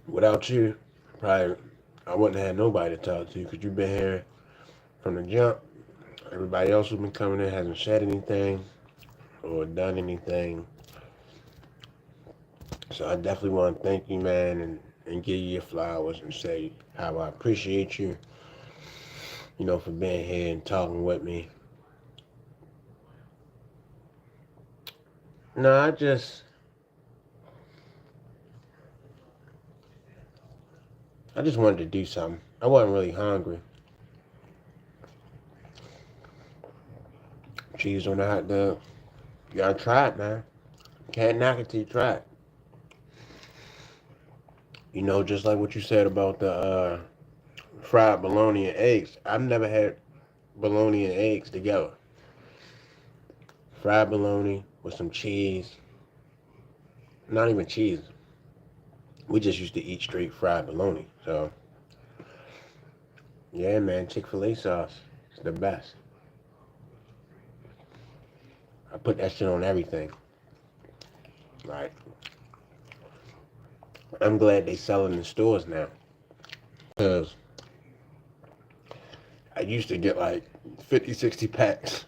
without you, probably I wouldn't have had nobody to talk to because you've been here from the jump. Everybody else who's been coming in hasn't said anything or done anything. So I definitely want to thank you, man, and give you your flowers and say how I appreciate you, for being here and talking with me. No, I just wanted to do something. I wasn't really hungry. Cheese on the hot dog. You gotta try it, man. Can't knock it till you try it. Just like what you said about the fried bologna and eggs. I've never had bologna and eggs together. Fried bologna with some cheese. Not even cheese. We just used to eat straight fried bologna. So, yeah, man, Chick-fil-A sauce is the best. I put that shit on everything. Like, I'm glad they sell it in stores now. Because I used to get like 50, 60 packs.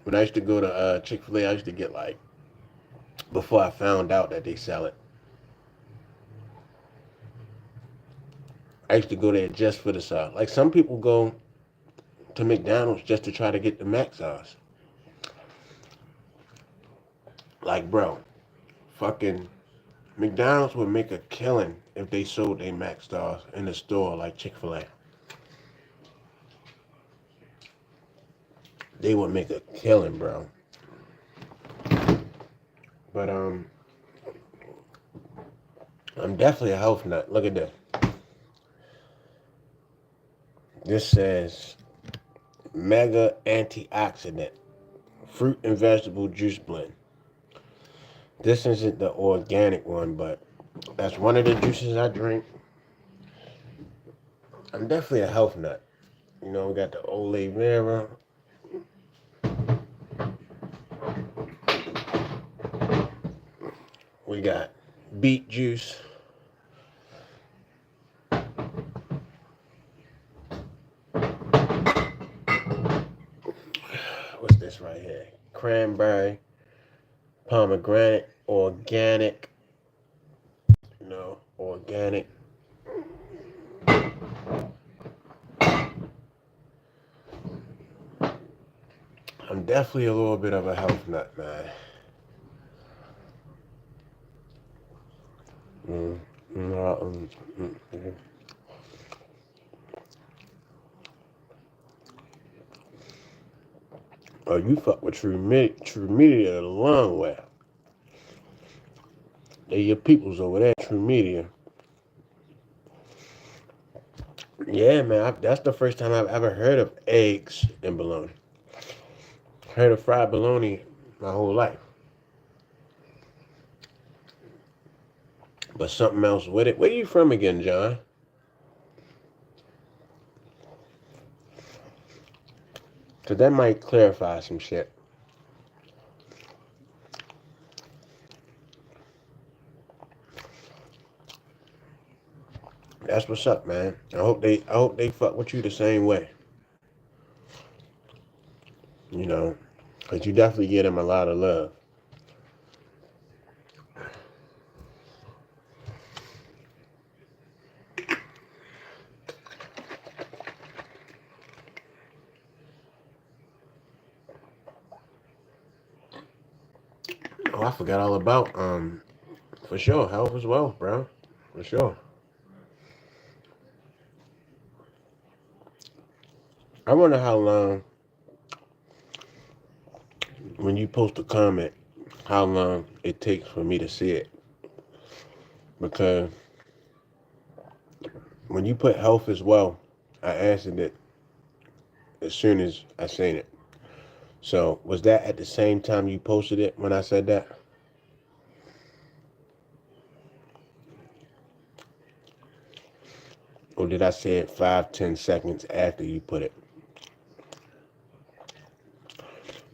When I used to go to Chick-fil-A, I used to get like, before I found out that they sell it, I used to go there just for the sauce. Like some people go to McDonald's just to try to get the mac sauce. Like, bro, fucking McDonald's would make a killing if they sold their mac sauce in the store like Chick-fil-A. They would make a killing, bro. But I'm definitely a health nut. Look at this. This says mega antioxidant fruit and vegetable juice blend. This isn't the organic one, but that's one of the juices I drink. I'm definitely a health nut. You know, we got the Ole Vera. We got beet juice. What's this right here? Cranberry, pomegranate, organic. No, organic. I'm definitely a little bit of a health nut, man. Mm, mm. Oh, you fuck with True Media a long way. They your peoples over there, True Media. Yeah, man, that's the first time I've ever heard of eggs and bologna. Heard of fried bologna my whole life. But something else with it. Where you from again, John? Because that might clarify some shit. That's what's up, man. I hope they fuck with you the same way. You know, because you definitely get them a lot of love. Oh, I forgot all about for sure, health as well, bro. For sure. I wonder how long when you post a comment, how long it takes for me to see it. Because when you put health as well, I answered it as soon as I seen it. So was that at the same time you posted it when I said that? Or did I say it 5, 10 seconds after you put it?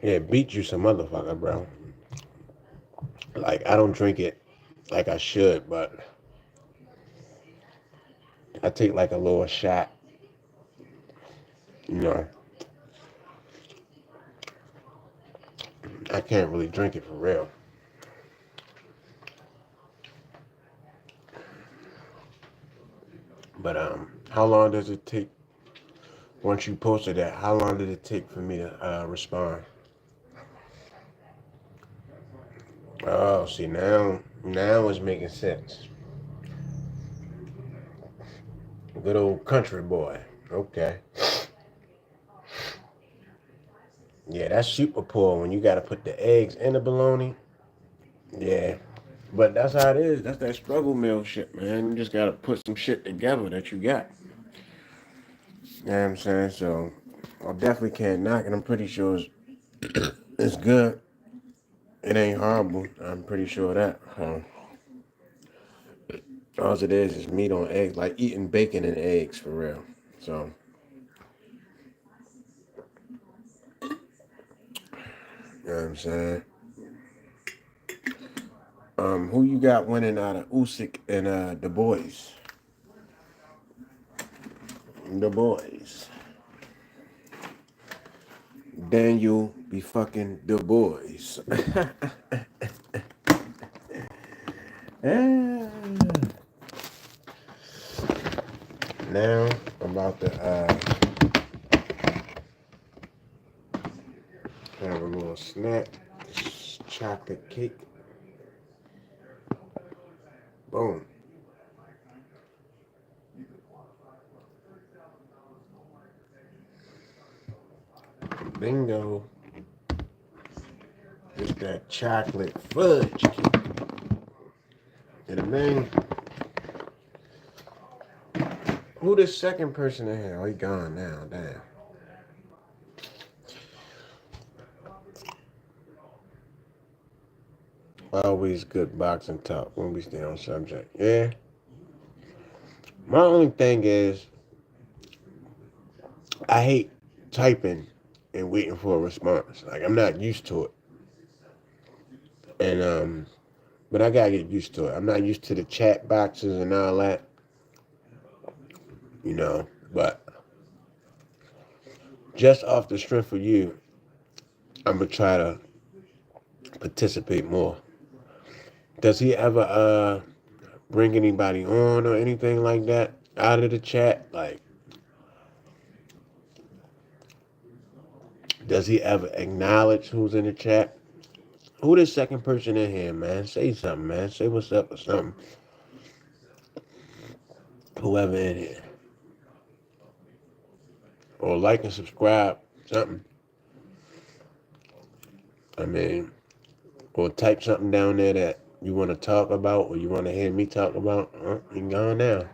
Yeah, beat you some motherfucker, bro. Like I don't drink it like I should, but I take like a little shot. You know, I can't really drink it for real. But how long does it take once you posted that? How long did it take for me to respond? Oh, see now it's making sense. Good old country boy. Okay. Yeah, that's super poor when you got to put the eggs in the bologna. Yeah. But that's how it is. That's that struggle mill shit, man. You just gotta put some shit together that you got. You know what I'm saying? So I definitely can't knock it. I'm pretty sure it's good. It ain't horrible. I'm pretty sure of that. All it is meat on eggs, like eating bacon and eggs for real. So, you know what I'm saying? Who you got winning out of Usyk and the boys? The boys. Daniel be fucking the boys. Ah. Now I'm about to have a little snack. Chocolate cake. Boom. Bingo. It's that chocolate fudge cake. You know what I mean? Who the second person in here? Oh, he gone now. Damn. Always good boxing talk when we stay on subject. Yeah. My only thing is, I hate typing and waiting for a response. Like I'm not used to it, and but I gotta get used to it. I'm not used to the chat boxes and all that, you know. But just off the strength of you, I'm gonna try to participate more. Does he ever bring anybody on or anything like that out of the chat? Like, does he ever acknowledge who's in the chat? Who the second person in here, man? Say something, man. Say what's up or something. Whoever in here. Or like and subscribe, something. I mean, or type something down there that you want to talk about or you want to hear me talk about. You can go on now.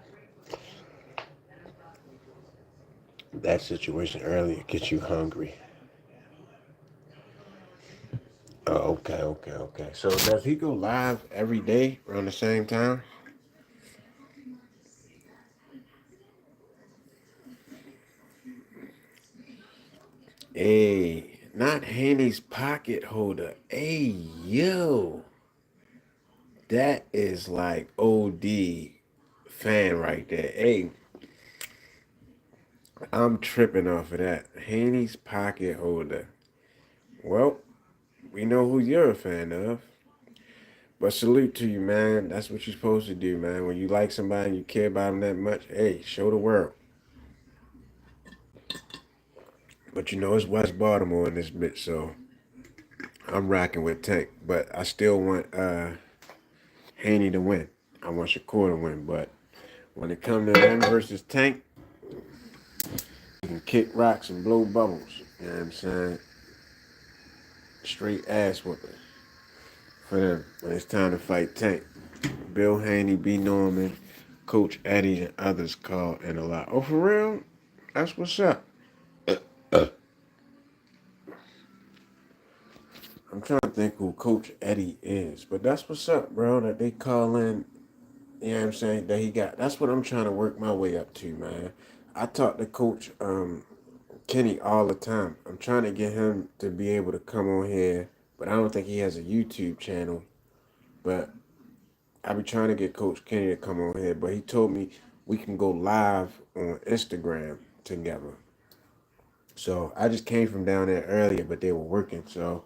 That situation earlier gets you hungry. Oh, okay. So does he go live every day around the same time? Hey, not Handy's pocket holder. Hey, yo. That is like OD fan right there. Hey, I'm tripping off of that. Handy's pocket holder. Well, we know who you're a fan of. But salute to you, man. That's what you're supposed to do, man. When you like somebody and you care about them that much, hey, show the world. But you know, it's West Baltimore in this bitch, so I'm rocking with Tank. But I still want Haney to win. I want Shakur to win. But when it comes to them versus Tank, you can kick rocks and blow bubbles. You know what I'm saying? Straight ass whooping for them when it's time to fight Tank. Bill Haney, B. Norman, Coach Eddie, and others called in a lot. Oh, for real? That's what's up. I'm trying to think who Coach Eddie is, but that's what's up, bro. That they call in, you know what I'm saying? That he got. That's what I'm trying to work my way up to, man. I talk to Coach Kenny all the time. I'm trying to get him to be able to come on here, but I don't think he has a YouTube channel. But I be trying to get Coach Kenny to come on here, but he told me we can go live on Instagram together. So I just came from down there earlier, but they were working, so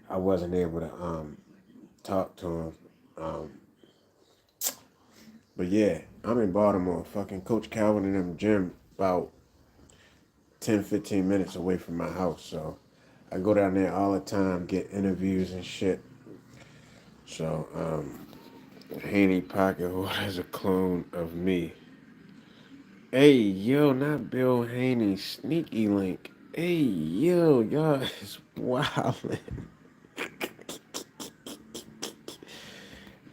I wasn't able to talk to him. Um, but yeah, I'm in Baltimore. Fucking Coach Calvin and them gym about 10, 15 minutes away from my house. So I go down there all the time, get interviews and shit. So Haney Pocket, who has a clone of me. Hey, yo, not Bill Haney, Sneaky Link. Hey, yo, y'all is wildin'.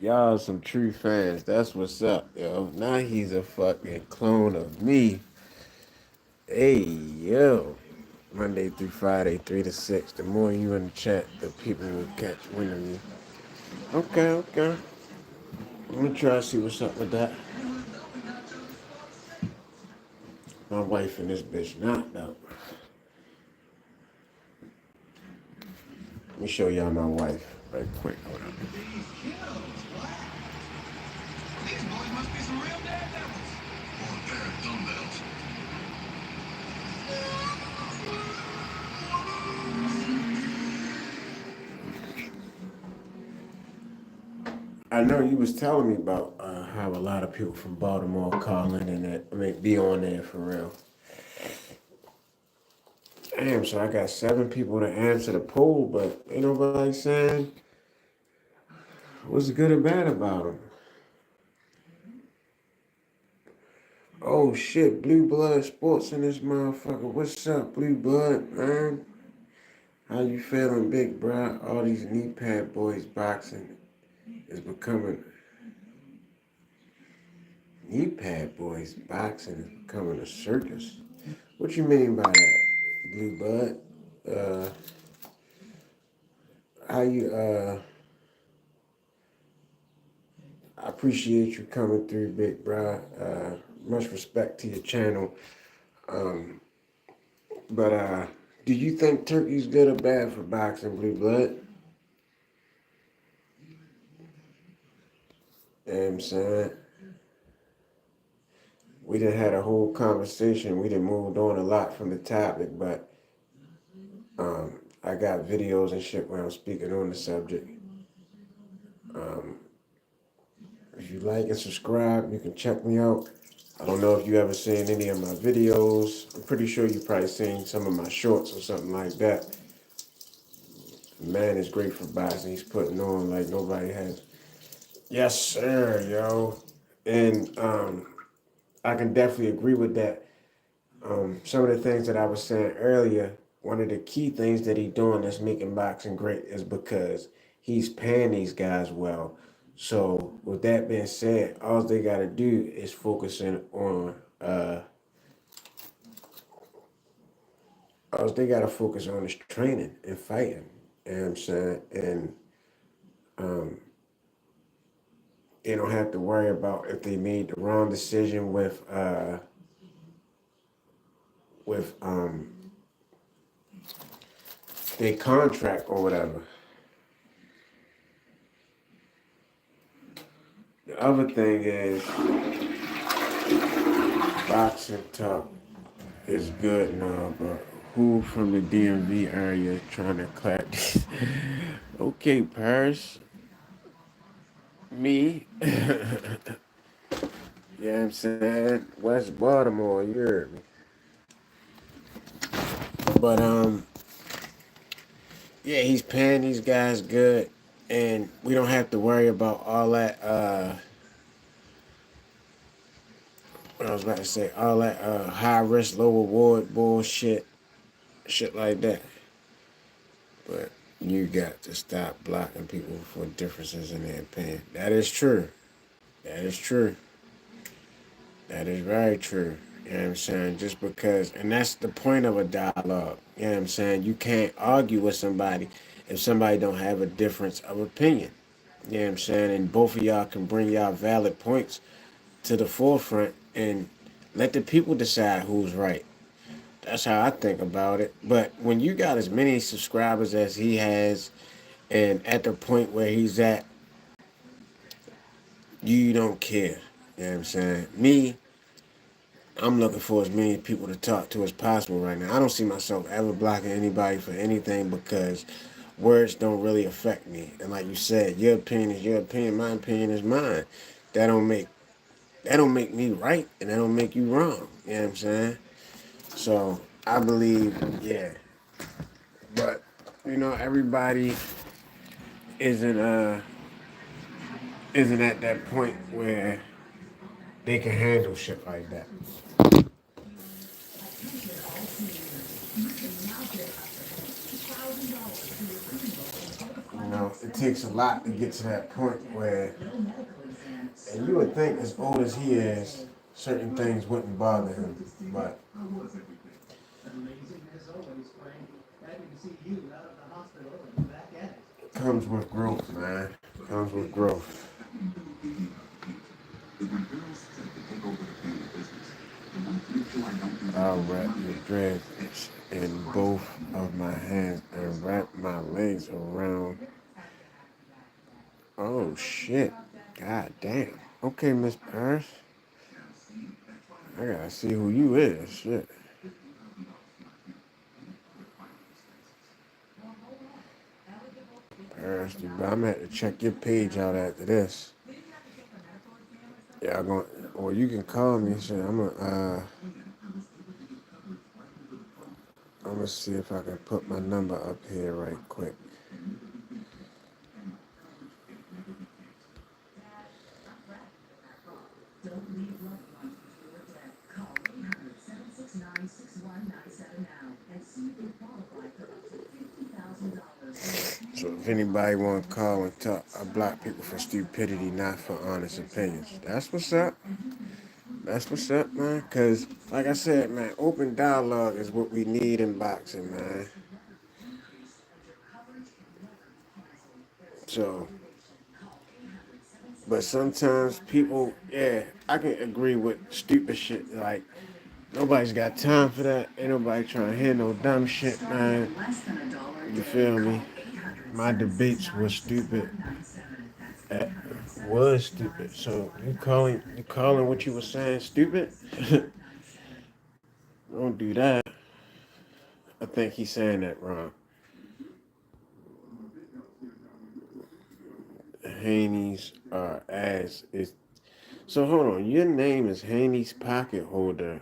Y'all some true fans. That's what's up, yo. Now he's a fucking clone of me. Hey, yo. Monday through Friday, 3 to 6. The more you in the chat, the people will catch wind of you. Okay, okay. I'm gonna try to see what's up with that. My wife and this bitch knocked out. Let me show y'all my wife right quick. Hold on. I know you was telling me about how a lot of people from Baltimore call in and that, I mean, be on there for real. Damn, so I got 7 people to answer the poll, but ain't nobody saying what's good or bad about them. Oh shit, Blue Blood Sports in this motherfucker. What's up, Blue Blood, man? How you feeling, big bro? All these knee pad boys boxing is becoming knee pad boys boxing is becoming a circus. What you mean by that, Blue Bud? How you I appreciate you coming through, big bro. Much respect to your channel. Um, but do you think Turkey's good or bad for boxing, Blue Blood? You know what I'm saying? We done had a whole conversation. We done moved on a lot from the topic, but I got videos and shit where I'm speaking on the subject. Um, if you like and subscribe, you can check me out. I don't know if you ever seen any of my videos. I'm pretty sure you probably seen some of my shorts or something like that. The man is great for boxing. He's putting on like nobody has. Yes, sir, yo. And I can definitely agree with that. Some of the things that I was saying earlier, one of the key things that he's doing that's making boxing great is because he's paying these guys well. So with that being said, all they got to do is focusing on all they got to focus on is training and fighting. You know what I'm saying? And they don't have to worry about if they made the wrong decision with their contract or whatever. The other thing is boxing talk is good now, but who from the DMV area trying to clap this? Okay, Paris, me. Yeah, I'm saying West Baltimore, you heard me. But yeah, he's paying these guys good, and we don't have to worry about all that. What I was about to say, all that high risk, low reward bullshit, shit like that. But you got to stop blocking people for differences in their opinion. That is true. That is true. That is very true. You know what I'm saying? Just because, and that's the point of a dialogue. You know what I'm saying? You can't argue with somebody if somebody don't have a difference of opinion. You know what I'm saying? And both of y'all can bring y'all valid points to the forefront and let the people decide who's right. That's how I think about it. But when you got as many subscribers as he has, and at the point where he's at, you don't care. You know what I'm saying? Me, I'm looking for as many people to talk to as possible right now. I don't see myself ever blocking anybody for anything because words don't really affect me. And like you said, your opinion is your opinion, my opinion is mine. That don't make that don't make me right and that don't make you wrong. You know what I'm saying? So I believe, yeah. But everybody isn't uh isn't at that point where they can handle shit like that. You know, it takes a lot to get to that point where, and you would think as old as he is, certain things wouldn't bother him, but it comes with growth, man. It comes with growth. I'll wrap your dreads in both of my hands and wrap my legs around. Oh shit. God damn. Okay, Miss Paris. I gotta see who you is. Shit. Paris, dude, but I'm gonna have to check your page out after this. Yeah, I'm going or you can call me. Shit, I'm gonna see if I can put my number up here right quick. So if anybody want to call and talk, I block people for stupidity, not for honest opinions. That's what's up. That's what's up, man. Cause like I said, man, open dialogue is what we need in boxing, man. So, but sometimes people, yeah, I can agree with stupid shit. Like nobody's got time for that. Ain't nobody trying to hear no dumb shit, man. You feel me? My debates were stupid. uh, was stupid. So you calling what you were saying stupid? Don't do that. I think he's saying that wrong. Haney's ass is so hold on. Your name is Haney's pocket holder,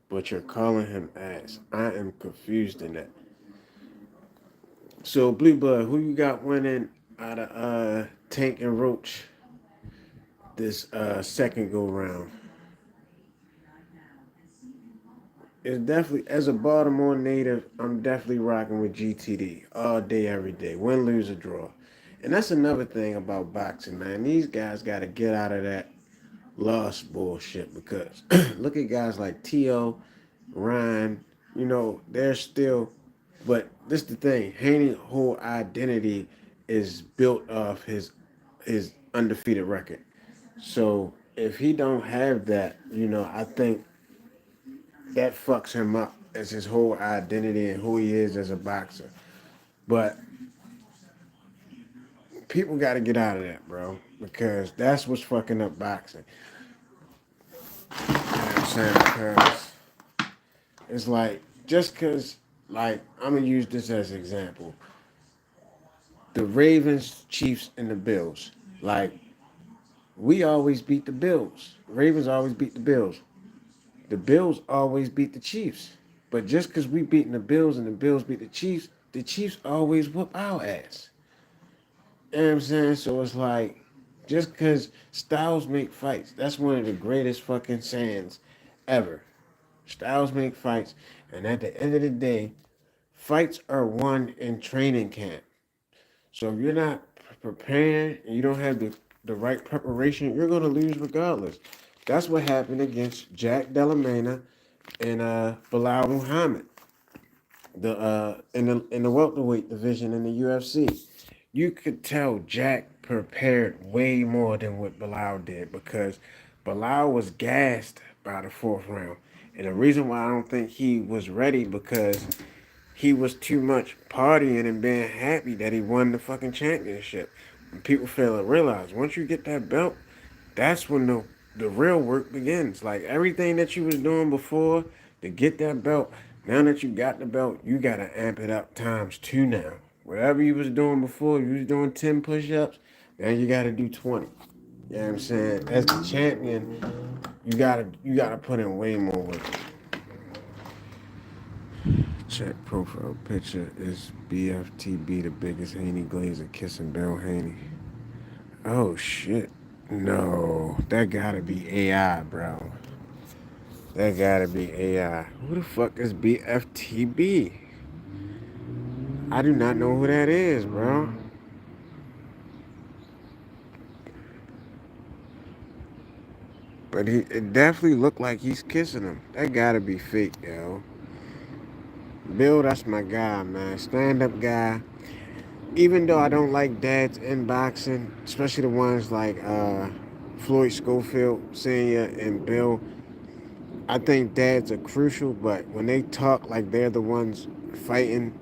but you're calling him ass. I am confused in that. So Blue Blood, who you got winning out of Tank and Roach this second go round? It's definitely as a Baltimore native, I'm definitely rocking with GTD all day, every day. Win, lose, or draw. And that's another thing about boxing, man. These guys got to get out of that loss bullshit because look at guys like T.O., Ryan, they're still. But this the thing, Haney's whole identity is built off his undefeated record. So if he don't have that, I think that fucks him up as his whole identity and who he is as a boxer. But people got to get out of that, bro, because that's what's fucking up boxing. You know what I'm saying? Because it's like just because, like, I'm gonna use this as an example. The Ravens, Chiefs, and the Bills. Like we always beat the Bills. Ravens always beat the Bills. The Bills always beat the Chiefs. But just because we beating the Bills and the Bills beat the Chiefs always whoop our ass. You know what I'm saying? So it's like, just because styles make fights, that's one of the greatest fucking sayings ever. Styles make fights. And at the end of the day, fights are won in training camp. So if you're not preparing and you don't have the right preparation, you're going to lose regardless. That's what happened against Jack Delamaina and Bilal Muhammad, the welterweight division in the UFC. You could tell Jack prepared way more than what Bilal did because Bilal was gassed by the fourth round. And the reason why I don't think he was ready because he was too much partying and being happy that he won the fucking championship. And people fail to realize once you get that belt, that's when the real work begins. Like everything that you was doing before to get that belt, now that you got the belt, you gotta amp it up times two now. Whatever you was doing before, you was doing 10 push-ups, now you gotta do 20. You know what I'm saying? As the champion, you gotta put in way more work. Check profile picture is BFTB, the biggest Haney Glazer kissing Bill Haney. Oh shit. No, that gotta be AI, bro. That gotta be AI. Who the fuck is BFTB? I do not know who that is, bro. But it definitely looked like he's kissing him. That gotta be fake, yo. Bill, that's my guy, man. Stand up guy. Even though I don't like dads in boxing, especially the ones like Floyd Schofield Sr. and Bill, I think dads are crucial, but when they talk like they're the ones fighting,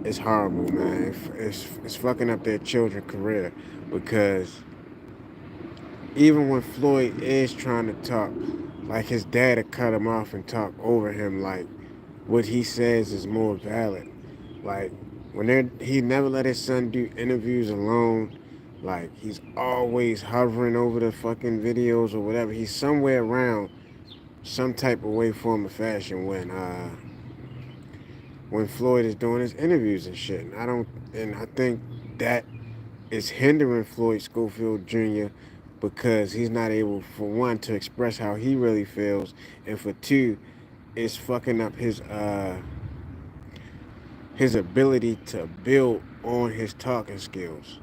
it's horrible, man. It's fucking up their children's career because even when Floyd is trying to talk, like his dad to cut him off and talk over him, like what he says is more valid. Like he never let his son do interviews alone. Like he's always hovering over the fucking videos or whatever. He's somewhere around some type of way, form, or fashion when Floyd is doing his interviews and shit. And I think that is hindering Floyd Schofield Jr. because he's not able, for one, to express how he really feels, and for two, it's fucking up his ability to build on his talking skills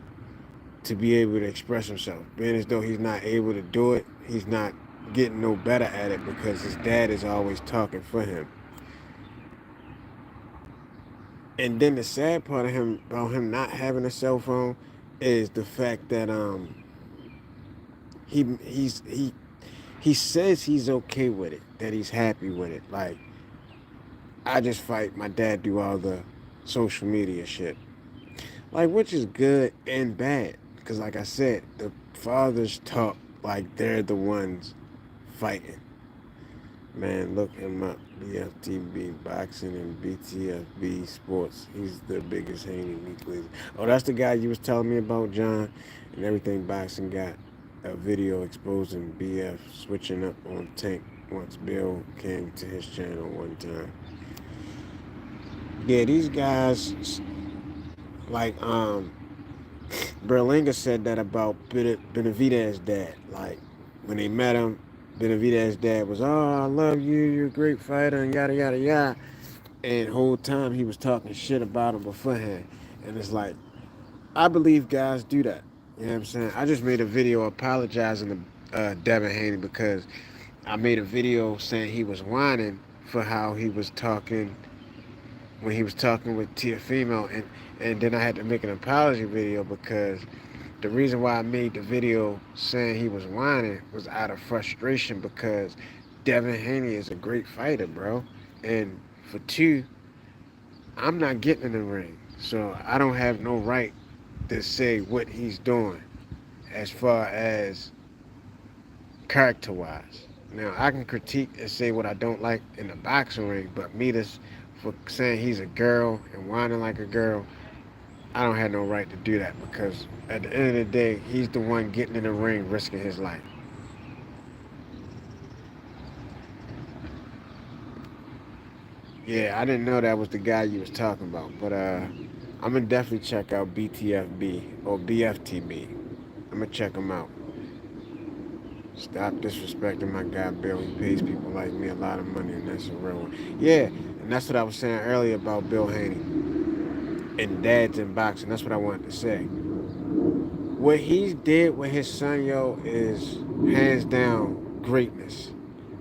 to be able to express himself. Being as though he's not able to do it, he's not getting no better at it because his dad is always talking for him. And then the sad part of him about him not having a cell phone is the fact that he he's he says he's okay with it, that he's happy with it. Like I just fight, my dad do all the social media shit. Like which is good and bad. Cause like I said, the fathers talk like they're the ones fighting. Man, look him up. BFTB Boxing and BTFB Sports. He's the biggest Haney weekly. Oh, that's the guy you was telling me about, John. And everything boxing got a video exposing BF switching up on Tank once Bill came to his channel one time. Yeah, these guys like Berlinga said that about Benavidez's dad. Like when they met him, Benavidez's dad was, "Oh, I love you. You're a great fighter," and yada yada yada. And the whole time he was talking shit about him beforehand. And it's like, I believe guys do that. You know what I'm saying? I just made a video apologizing to Devin Haney because I made a video saying he was whining for how he was talking when he was talking with Tia Female, and then I had to make an apology video because the reason why I made the video saying he was whining was out of frustration because Devin Haney is a great fighter, bro. And for two, I'm not getting in the ring. So I don't have no right to say what he's doing as far as character wise. Now I can critique and say what I don't like in the boxing ring, but me this for saying he's a girl and whining like a girl, I don't have no right to do that because at the end of the day, he's the one getting in the ring risking his life. Yeah, I didn't know that was the guy you was talking about, but I'm gonna definitely check out BTFB or BFTB. I'm gonna check him out. Stop disrespecting my guy Bill. He pays people like me a lot of money, and that's a real one. Yeah, and that's what I was saying earlier about Bill Haney and dads in boxing. That's what I wanted to say. What he did with his son, yo, is hands down greatness.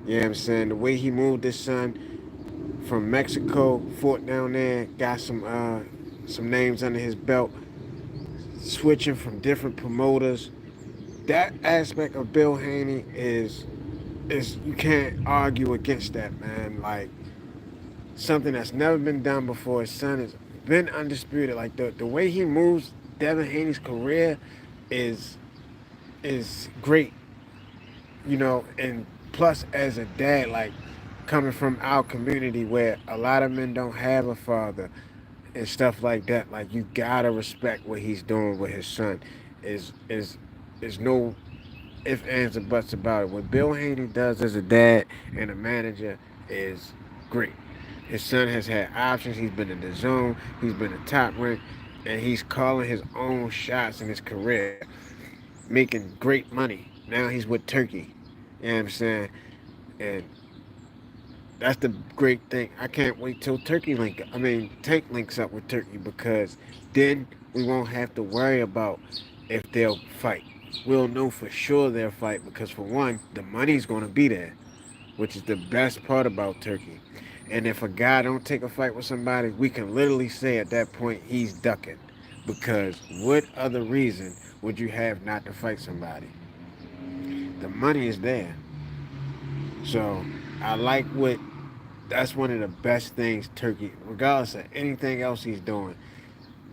You know what I'm saying? The way he moved his son from Mexico, fought down there, got some names under his belt, switching from different promoters. That aspect of Bill Haney is you can't argue against that, man. Like something that's never been done before. His son has been undisputed. Like the way he moves Devin Haney's career is is great, you know, and plus as a dad, like coming from our community where a lot of men don't have a father and stuff like that, like you gotta respect what he's doing with his son. Is no ifs, ands, or buts about it. What Bill Haney does as a dad and a manager is great. His son has had options. He's been in the zone. He's been a top rank, and he's calling his own shots in his career, making great money. Now he's with Turkey. You know what I'm saying? And that's the great thing. I can't wait till Tank links up with Turkey because then we won't have to worry about if they'll fight. we'll know for sure they'll fight because for one, the money's going to be there, which is the best part about Turkey. And if a guy don't take a fight with somebody, we can literally say at that point he's ducking. Because what other reason would you have not to fight somebody? The money is there. So I like what that's one of the best things Turkey, regardless of anything else he's doing,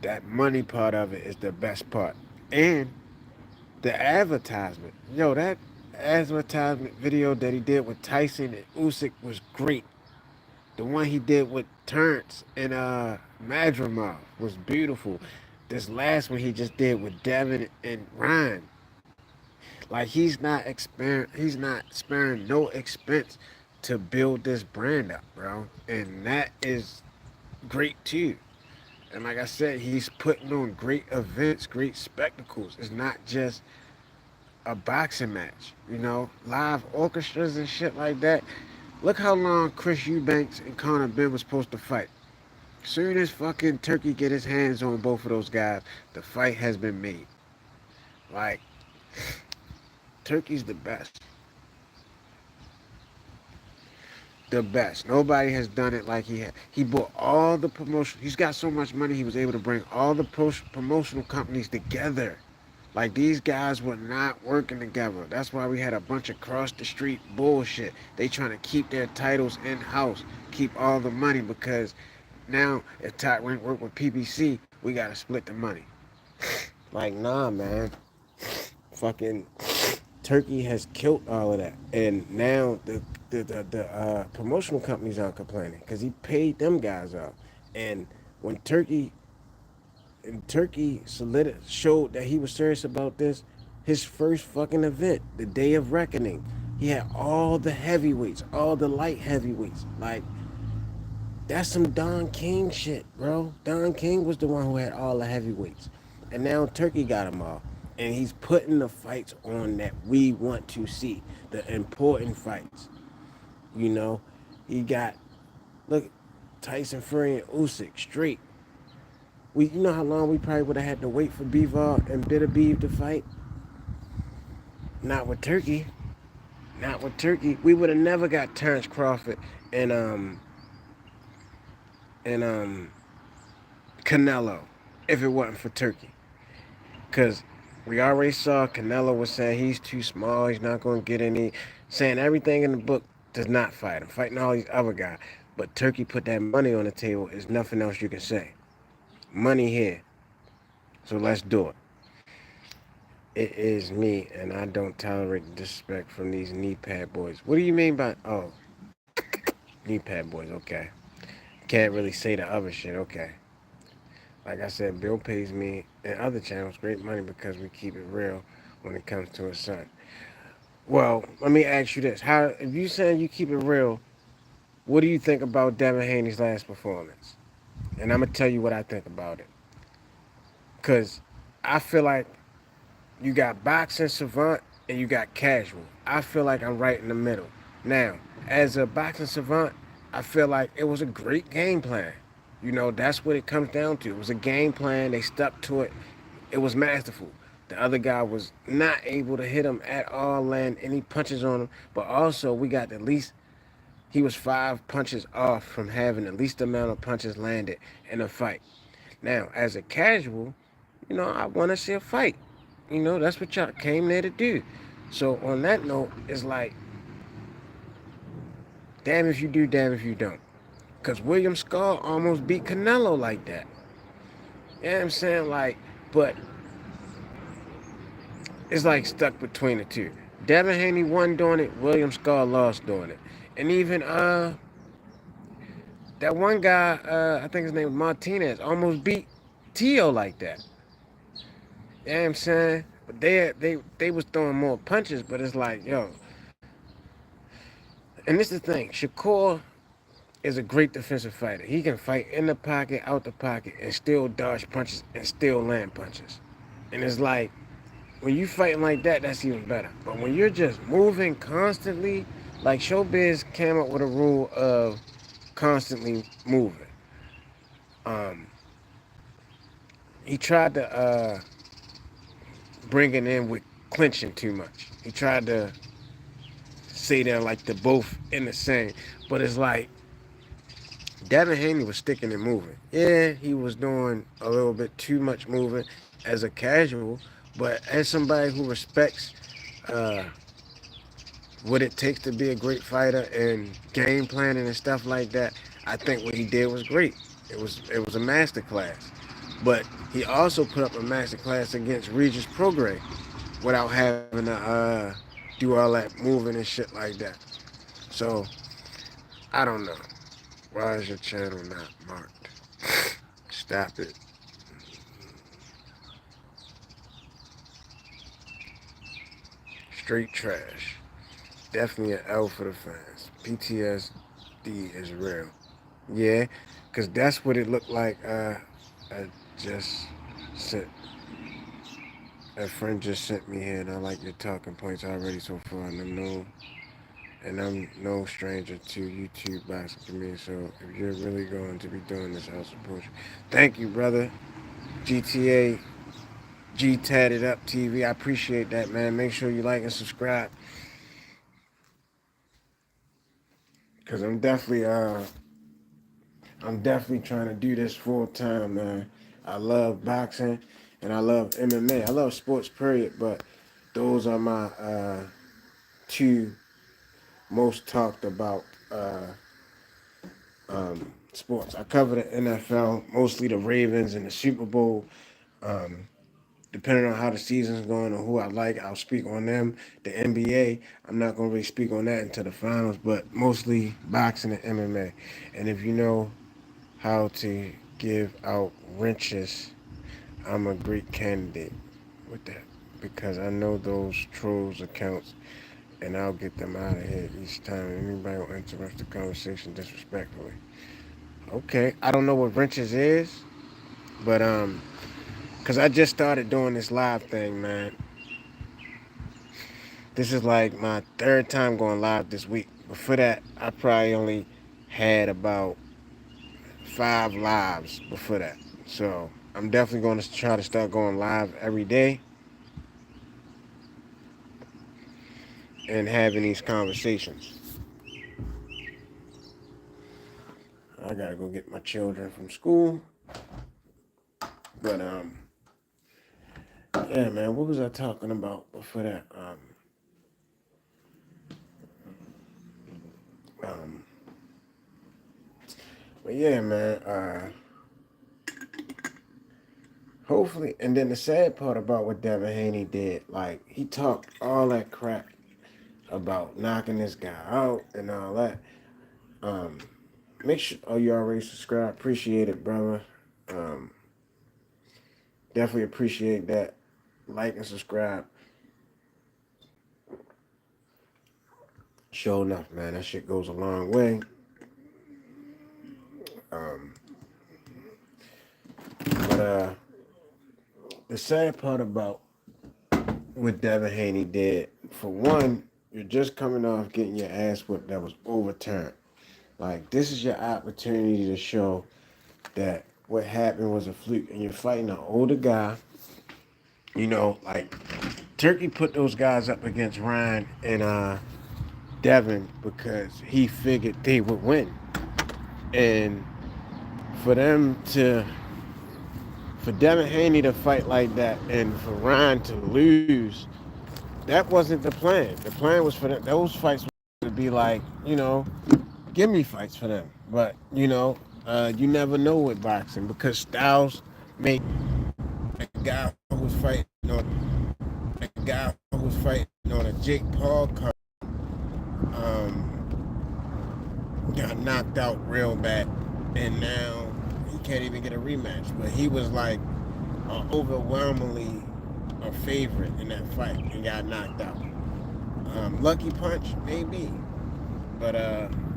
that money part of it is the best part. And the advertisement. Yo, that advertisement video that he did with Tyson and Usyk was great. The one he did with Terrence and Madrimov was beautiful. This last one he just did with Devin and Ryan, like he's not sparing no expense to build this brand up, bro. And that is great too. And like I said, he's putting on great events, great spectacles. It's not just a boxing match, live orchestras and shit like that. Look how long Chris Eubanks and Conor Ben was supposed to fight. Soon as fucking Turkey get his hands on both of those guys, the fight has been made. Like, Turkey's the best. The best. Nobody has done it like he had. He bought all the promotion. He's got so much money, he was able to bring all the promotional companies together. Like, these guys were not working together. That's why we had a bunch of cross the street bullshit. They trying to keep their titles in house, keep all the money, because now if Top Rank work with PBC, we gotta split the money. Like, nah, man. Fucking Turkey has killed all of that, and now the promotional companies aren't complaining because he paid them guys off. And when Turkey showed that he was serious about this, his first fucking event, the Day of Reckoning, he had all the heavyweights, all the light heavyweights. Like, that's some Don King shit, bro. Don King was the one who had all the heavyweights. And now Turkey got them all. And he's putting the fights on that we want to see. The important fights. You know? He got, look, Tyson Fury and Usyk straight. You know how long we probably would have had to wait for Bivol and Bitterbeef to fight? Not with Turkey. Not with Turkey. We would have never got Terrence Crawford and Canelo if it wasn't for Turkey. Because we already saw Canelo was saying he's too small, he's not going to get any, saying everything in the book does not fight him, fighting all these other guys. But Turkey put that money on the table, there's nothing else you can say. Money here. So let's do it. It is me, and I don't tolerate disrespect from these knee pad boys. What do you mean by, oh, knee pad boys, okay. Can't really say the other shit, okay. Like I said, Bill pays me and other channels great money because we keep it real when it comes to his son. Well, let me ask you this. If you saying you keep it real, what do you think about Devin Haney's last performance? And I'm going to tell you what I think about it. Because I feel like you got boxing savant and you got casual. I feel like I'm right in the middle. Now, as a boxing savant, I feel like it was a great game plan. That's what it comes down to. It was a game plan. They stuck to it. It was masterful. The other guy was not able to hit him at all, land any punches on him. But also, we got the least, he was 5 punches off from having the least amount of punches landed in a fight. Now, as a casual, I want to see a fight. That's what y'all came there to do. So on that note, it's like, damn if you do, damn if you don't. Because William Skull almost beat Canelo like that. You know what I'm saying? Like, but it's like stuck between the two. Devin Haney won doing it, William Skull lost doing it. And even that one guy, I think his name was Martinez, almost beat Tio like that. You know what I'm saying? But they was throwing more punches, but it's like, yo. And this is the thing, Shakur is a great defensive fighter. He can fight in the pocket, out the pocket, and still dodge punches and still land punches. And it's like, when you fighting like that, that's even better. But when you're just moving constantly, like Showbiz came up with a rule of constantly moving. Um, he tried to bring it in with clinching too much. He tried to say they're like they're both in the same, but it's like Devin Haney was sticking and moving. Yeah, he was doing a little bit too much moving as a casual, but as somebody who respects uh, what it takes to be a great fighter and game planning and stuff like that, I think what he did was great. It was a master class, but he also put up a master class against Regis Prograis without having to do all that moving and shit like that. So I don't know. Why is your channel not marked? Stop it. Straight trash. Definitely an L for the fans. PTSD is real. Yeah, because that's what it looked like. I just sent, a friend just sent me here, and I like your talking points already so far, and I'm no stranger to YouTube boxing community. So if you're really going to be doing this, I'll support you. Thank you, brother. GTA G Tatted Up TV. I appreciate that, man. Make sure you like and subscribe, cause I'm definitely trying to do this full time, man. I love boxing and I love MMA. I love sports, period, but those are my two most talked about sports. I cover the NFL, mostly the Ravens and the Super Bowl. Um, Depending on how the season's going or who I like, I'll speak on them. The NBA, I'm not going to really speak on that until the finals, but mostly boxing and MMA. And if you know how to give out wrenches, I'm a great candidate with that because I know those trolls accounts and I'll get them out of here each time. Anybody will interrupt the conversation disrespectfully. Okay, I don't know what wrenches is, but cause I just started doing this live thing, man. This is like my third time going live this week. Before that, I probably only had about 5 lives before that. So I'm definitely going to try to start going live every day and having these conversations. I gotta go get my children from school. But yeah, man, what was I talking about before that? Um, but yeah, man. Hopefully, and then the sad part about what Devin Haney did, like he talked all that crap about knocking this guy out and all that. Um, Make sure, oh, you already subscribed. Appreciate it, brother. Um, Definitely appreciate that. Like and subscribe. Sure enough, man, that shit goes a long way. Um, but the sad part about what Devin Haney did, for one, you're just coming off getting your ass whipped that was overturned. Like this is your opportunity to show that what happened was a fluke, and you're fighting an older guy. Like Turkey put those guys up against Ryan and Devin because he figured they would win, and for them to for Devin Haney to fight like that and for Ryan to lose, that wasn't the plan. The plan was for those fights to be like, give me fights for them. But you never know with boxing because Styles made a guy who was fighting on a Jake Paul card, got knocked out real bad, and now he can't even get a rematch. But he was like overwhelmingly a favorite in that fight and got knocked out. Lucky punch, maybe, but um,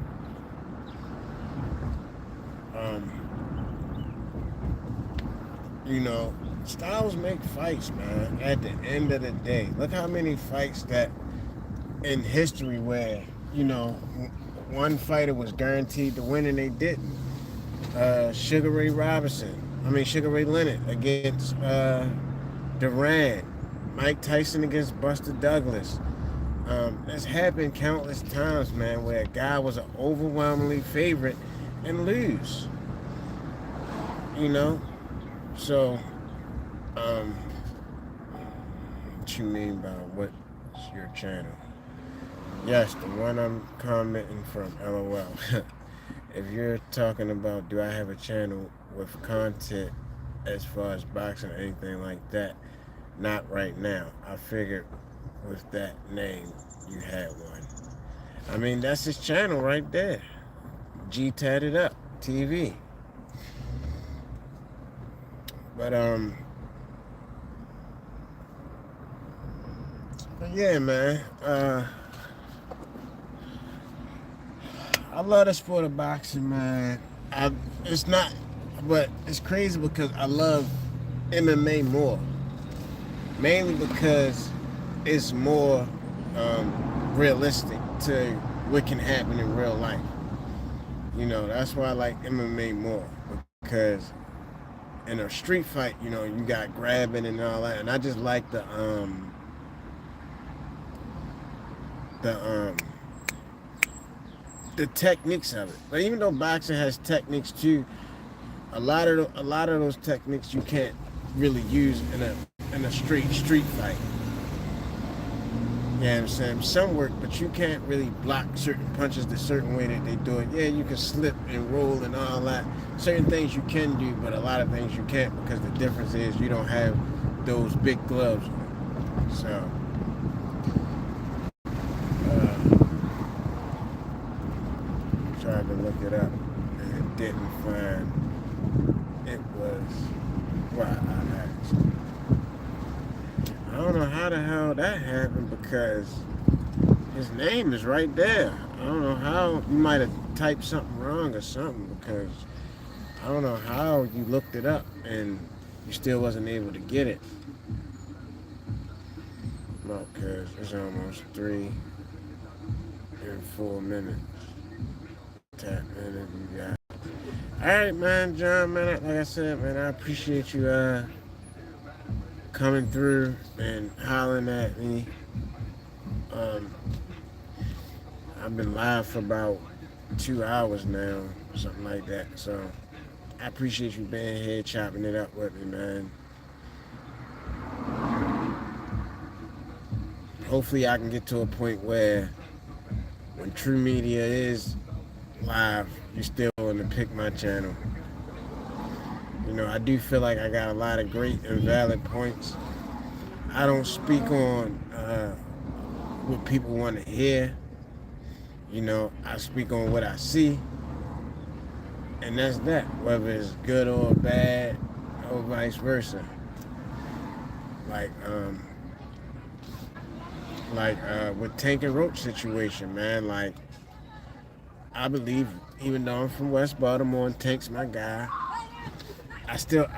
Styles make fights, man. At the end of the day, look how many fights that in history where one fighter was guaranteed to win and they didn't. Sugar Ray Leonard against Duran. Mike Tyson against Buster Douglas. It's happened countless times, man, where a guy was an overwhelmingly favorite and lose. You know, so um, what you mean by what's your channel? Yes, the one I'm commenting from, LOL. If you're talking about do I have a channel with content as far as boxing or anything like that, not right now. I figured with that name you had one. I mean, that's his channel right there. G Tatted Up TV. But yeah, man. I love the sport of boxing, man. It's not, but it's crazy because I love MMA more. Mainly because it's more realistic to what can happen in real life. You know, that's why I like MMA more, because in a street fight, you know, you got grabbing and all that, and I just like the the techniques of it. But even though boxing has techniques too, a lot of those techniques you can't really use in a straight street fight. You know what I'm saying? Some work, but you can't really block certain punches the certain way that they do it. Yeah, you can slip and roll and all that. Certain things you can do, but a lot of things you can't, because the difference is you don't have those big gloves. So, tried to look it up and didn't find it was why I asked. I don't know how the hell that happened, because his name is right there. I don't know how you might have typed something wrong or something, because I don't know how you looked it up and you still wasn't able to get it. No, because it's almost 3 and 4 minutes. Tap in and you got. Alright, man, John, man, like I said, man, I appreciate you coming through and hollering at me. I've been live for about 2 hours now, something like that. So I appreciate you being here, chopping it up with me, man. Hopefully I can get to a point where when True Media is live, you're still going to pick my channel. You know, I do feel like I got a lot of great and valid points. I don't speak on what people want to hear. You know, I speak on what I see. And that's that, whether it's good or bad or vice versa. Like with Tank and Roach situation, man, like, I believe, even though I'm from West Baltimore and Tank's my guy, I still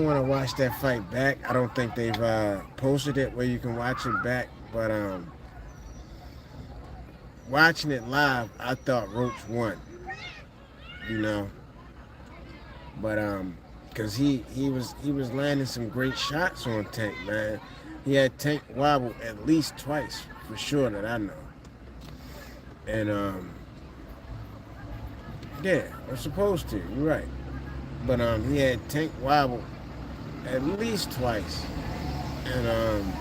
want to watch that fight back. I don't think they've posted it where you can watch it back, but watching it live, I thought Roach won. You know, but because he was landing some great shots on Tank, man. He had Tank wobble at least twice for sure that I know, and yeah, I'm supposed to. You're right. But he had Tank wobble at least twice, and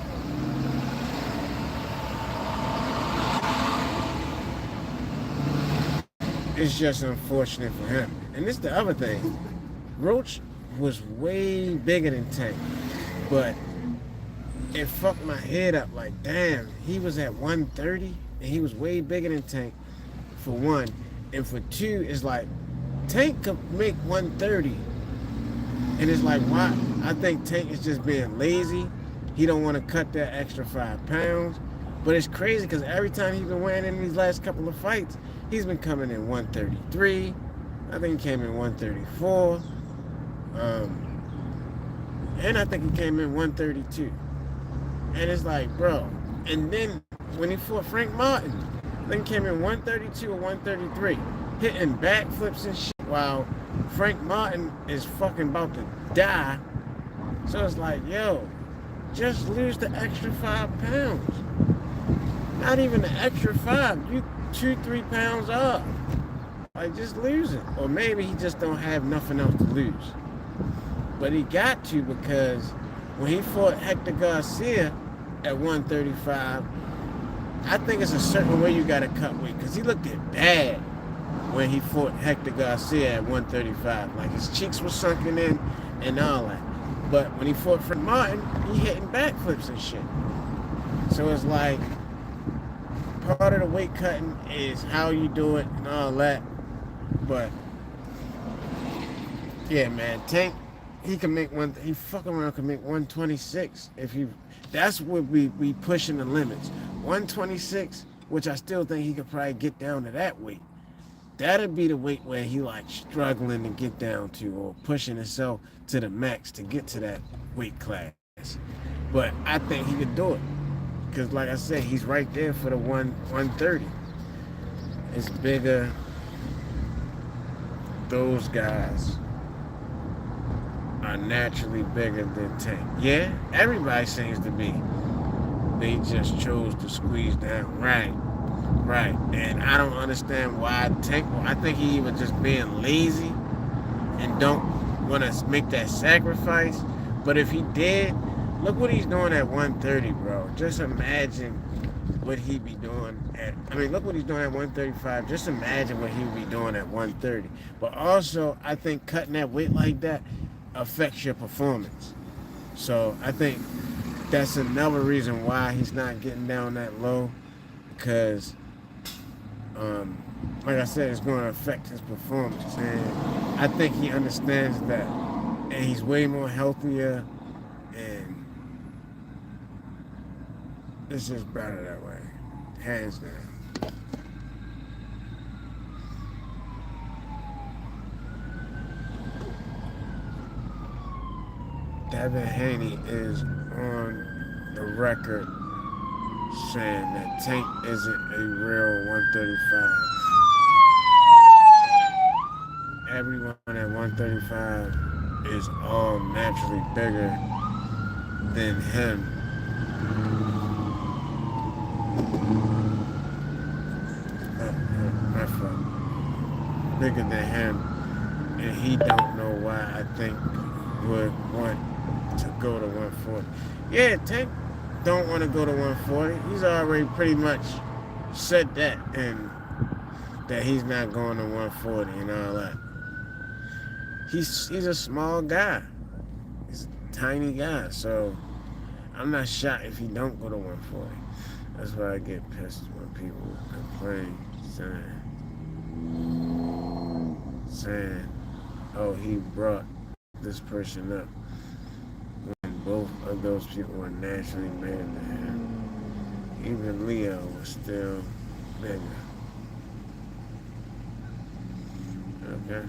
it's just unfortunate for him. And this is the other thing. Roach was way bigger than Tank, but it fucked my head up. Like, damn, he was at 130 and he was way bigger than Tank, for one, and for two, it's like Tank could make 130, and it's like, why? I think Tank is just being lazy. He don't want to cut that extra 5 pounds. But it's crazy because every time he's been wearing in these last couple of fights, he's been coming in 133. I think he came in 134. And I think he came in 132. And it's like, bro. And then when he fought Frank Martin, I think he came in 132 or 133, hitting backflips and shit while Frank Martin is fucking about to die. So it's like, yo, just lose the extra 5 pounds. Not even the extra 5. You 2, 3 pounds up. Like just lose it. Or maybe he just don't have nothing else to lose. But he got to because when he fought Hector Garcia at 135, I think it's a certain way you gotta cut weight. Cause he looked it bad when he fought Hector Garcia at 135. Like his cheeks were sunken in and all that. But when he fought Frank Martin, he hitting backflips and shit. So it's like part of the weight cutting is how you do it and all that. But yeah, man, Tank, he can make one. He fucking around can make 126 if you. That's what we pushing the limits. 126, which I still think he could probably get down to that weight. That'd be the weight where he like struggling to get down to or pushing himself to the max to get to that weight class. But I think he could do it because, like I said, he's right there for the 130. It's bigger. Those guys are naturally bigger than Tank. Yeah, everybody seems to be. They just chose to squeeze down. Right. And I don't understand why Tank. I think he was just being lazy and don't want to make that sacrifice. But if he did, look what he's doing at 130, bro. Just imagine what he'd be doing look what he's doing at 135. Just imagine what he would be doing at 130. But also, I think cutting that weight like that affects your performance. So I think that's another reason why he's not getting down that low, because like I said, it's going to affect his performance. And I think he understands that. And he's way more healthier, and it's just better that way. Hands down. Devin Haney is on the record saying that Tank isn't a real 135. Everyone at 135 is all naturally bigger than him. My fault. Bigger than him, and he don't know why I think would want to go to 140. Yeah, Tank don't want to go to 140. He's already pretty much said that, and that he's not going to 140 and all that. He's a small guy. He's a tiny guy, so I'm not shocked if he don't go to 140. That's why I get pissed when people complain, saying, oh, he brought this person up, when both of those people were naturally bigger than him. Even Leo was still bigger. Okay?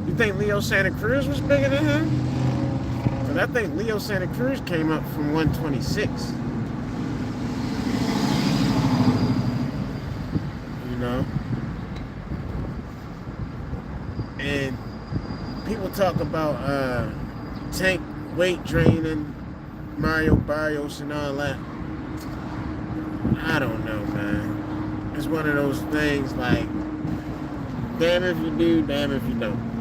You think Leo Santa Cruz was bigger than him? Because I think Leo Santa Cruz came up from 126. You know? And people talk about Tank weight draining, Mario Barrios and all that. I don't know, man. It's one of those things like, damn if you do, damn if you don't.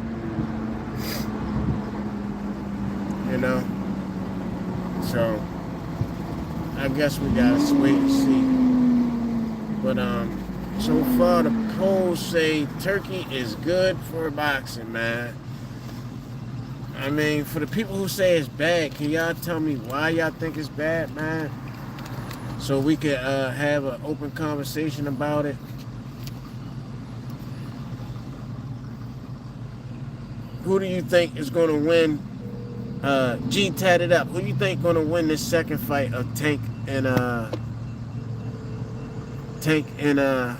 You know? So, I guess we gotta wait and see. But, so far the polls say Turkey is good for boxing, man. I mean, for the people who say it's bad, can y'all tell me why y'all think it's bad, man? So we could have an open conversation about it. Who do you think is going to win? G tatted up. Who do you think going to win this second fight of Tank and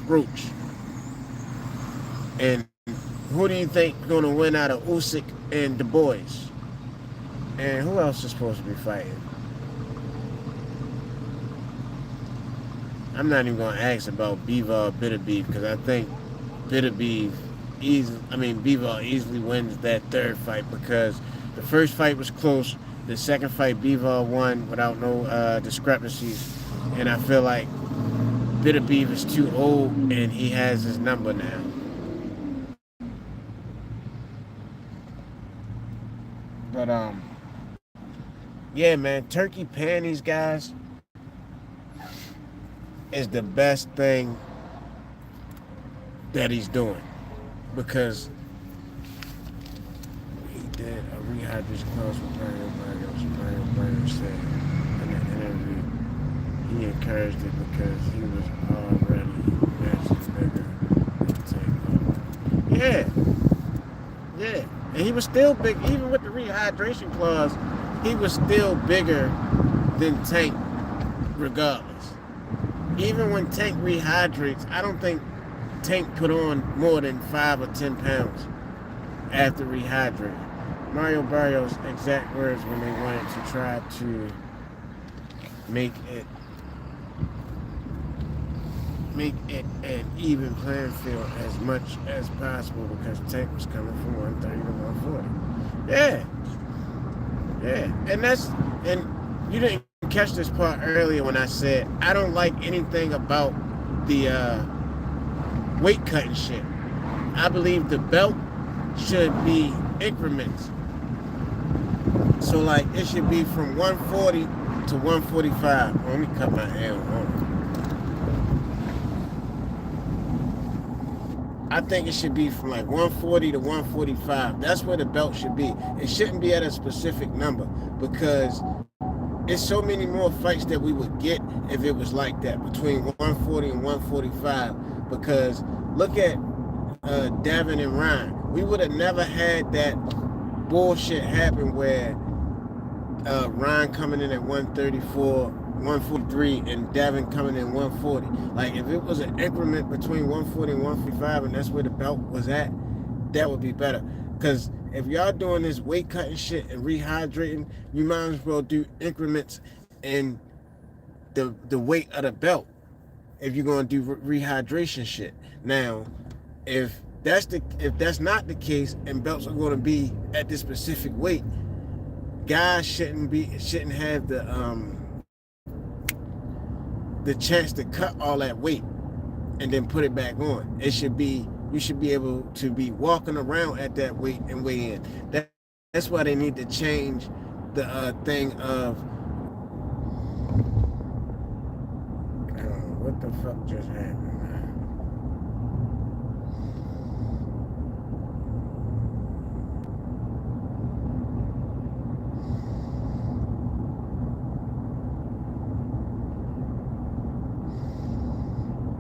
Roach? And Who do you think is going to win out of Usyk and Du Bois? And who else is supposed to be fighting? I'm not even going to ask about Bivol Beterbiev because I think Beterbiev Bivol easily wins that third fight because the first fight was close. The second fight, Bivol won without no discrepancies, and I feel like Beterbiev is too old and he has his number now. But yeah, man, Turkey paying these guys is the best thing that he's doing because he did a rehydration clause with Mario Barrios. Mario Barrios said in the interview he encouraged it because he was already matching bigger. Yeah, and he was still big even with the rehydration clause. He was still bigger than Tank, regardless. Even when Tank rehydrates, I don't think Tank put on more than 5 or 10 pounds after rehydrating. Mario Barrios' exact words when they wanted to try to make it an even playing field as much as possible because Tank was coming from 130 to 140. Yeah, and you didn't catch this part earlier when I said I don't like anything about the weight cutting shit. I believe the belt should be increments. So like it should be from 140 to 145. Let me cut my hair on. I think it should be from like 140 to 145. That's where the belt should be. It shouldn't be at a specific number because it's so many more fights that we would get if it was like that between 140 and 145. Because look at Devin and Ryan. We would have never had that bullshit happen where Ryan coming in at 134, 143, and Devin coming in 140. Like if it was an increment between 140 and 155, and that's where the belt was at, that would be better. Because if y'all doing this weight cutting shit and rehydrating, you might as well do increments in the weight of the belt if you're gonna do rehydration shit. Now, if that's not the case and belts are gonna be at this specific weight, guys shouldn't have the chance to cut all that weight and then put it back on. You should be able to be walking around at that weight and weigh in. That's why they need to change the thing of I don't know what the fuck just happened, man.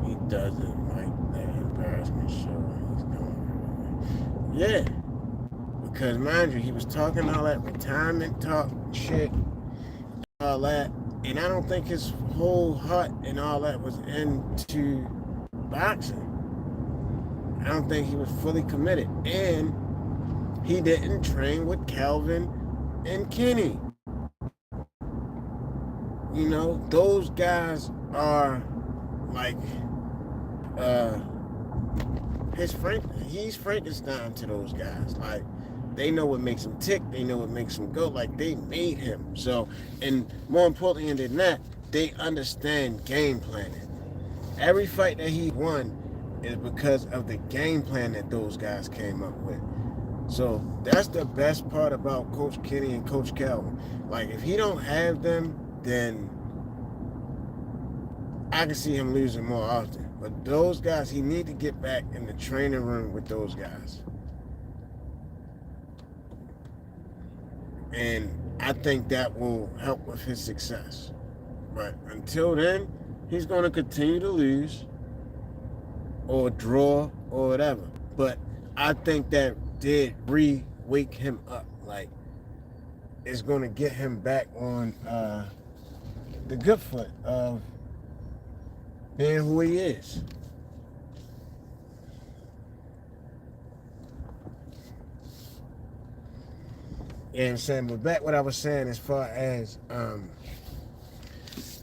He doesn't like that embarrassment show he's doing. Yeah, because mind you, he was talking all that retirement talk shit, all that, and I don't think his whole heart and all that was into boxing. I don't think he was fully committed, and he didn't train with Calvin and Kenny. You know, those guys are like he's Frankenstein to those guys. Like they know what makes him tick, they know what makes him go. Like they made him. So, and more importantly than that, they understand game planning. Every fight that he won is because of the game plan that those guys came up with. So that's the best part about Coach Kenny and Coach Calvin. Like if he don't have them, then I can see him losing more often. But those guys, he need to get back in the training room with those guys. And I think that will help with his success. But until then, he's going to continue to lose or draw or whatever. But I think that did wake him up. Like, it's going to get him back on the good foot of being who he is. You know what I'm saying? But back what I was saying as far as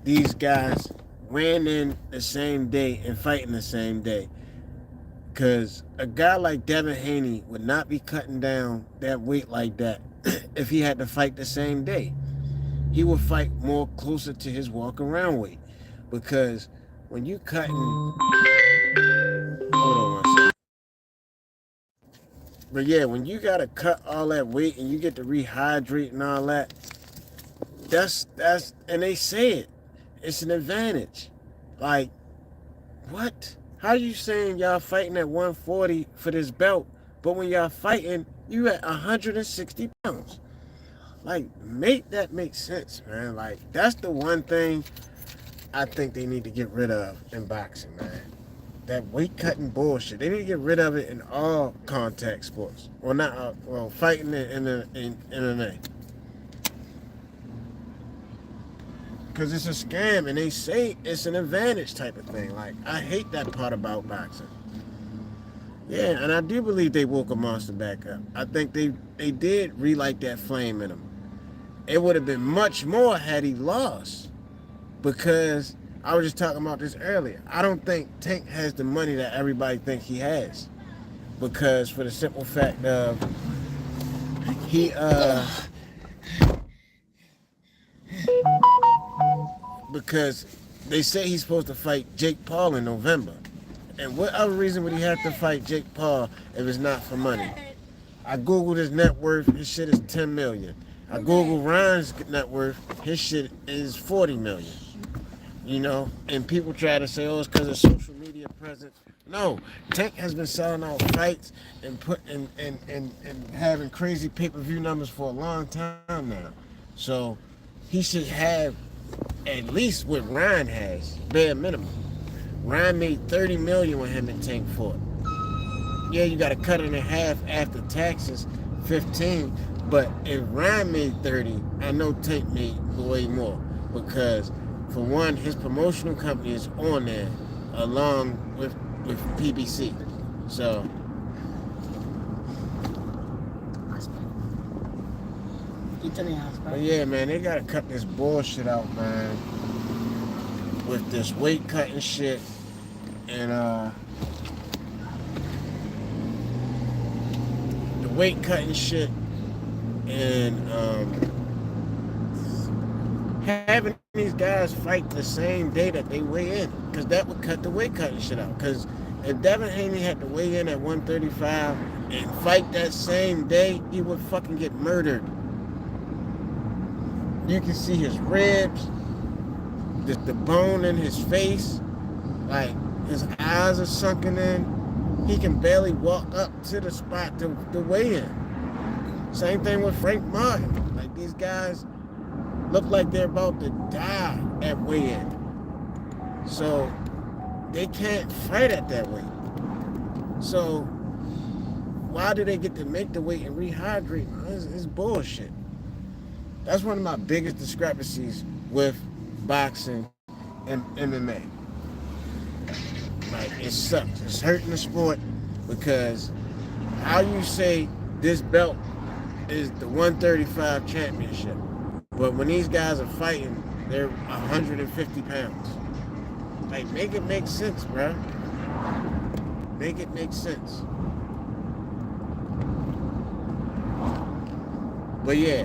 these guys ran in the same day and fighting the same day. Because a guy like Devin Haney would not be cutting down that weight like that if he had to fight the same day. He would fight more closer to his walk around weight. Because when you cutting, hold on one second. But yeah, when you gotta cut all that weight and you get to rehydrate and all that, that's and they say it. It's an advantage. Like, what? How you saying y'all fighting at 140 for this belt, but when y'all fighting, you at 160 pounds? Like, make that make sense, man. Like, that's the one thing I think they need to get rid of in boxing, man. That weight cutting bullshit. They need to get rid of it in all contact sports. Well, not fighting in MMA. Because it's a scam, and they say it's an advantage type of thing. Like, I hate that part about boxing. Yeah, and I do believe they woke a monster back up. I think they did relight that flame in him. It would have been much more had he lost. Because I was just talking about this earlier. I don't think Tank has the money that everybody thinks he has. Because for the simple fact of he because they say he's supposed to fight Jake Paul in November. And what other reason would he have to fight Jake Paul if it's not for money? I Googled his net worth, his shit is 10 million. I Googled Ryan's net worth, his shit is 40 million. You know, and people try to say, oh, it's because of social media presence. No, Tank has been selling out fights and having crazy pay-per-view numbers for a long time now. So he should have at least what Ryan has, bare minimum. Ryan made 30 million when him and Tank fought. Yeah, you got to cut it in half after taxes, 15. But if Ryan made 30, I know Tank made way more because, for one, his promotional company is on there along with PBC. So but yeah, man, they gotta cut this bullshit out, man. With this weight cutting shit and the weight cutting shit and having these guys fight the same day that they weigh in, because that would cut the weight cutting shit out. Because if Devin Haney had to weigh in at 135 and fight that same day, he would fucking get murdered. You can see his ribs, the bone in his face, like his eyes are sunken in. He can barely walk up to the spot to weigh in. Same thing with Frank Martin. Like, these guys look like they're about to die at weigh-in. So they can't fight at that weight. So why do they get to make the weight and rehydrate? It's bullshit. That's one of my biggest discrepancies with boxing and MMA. Like, it sucks. It's hurting the sport because how you say this belt is the 135 championship, but when these guys are fighting, they're 150 pounds. Like, make it make sense, bro. Make it make sense. But yeah,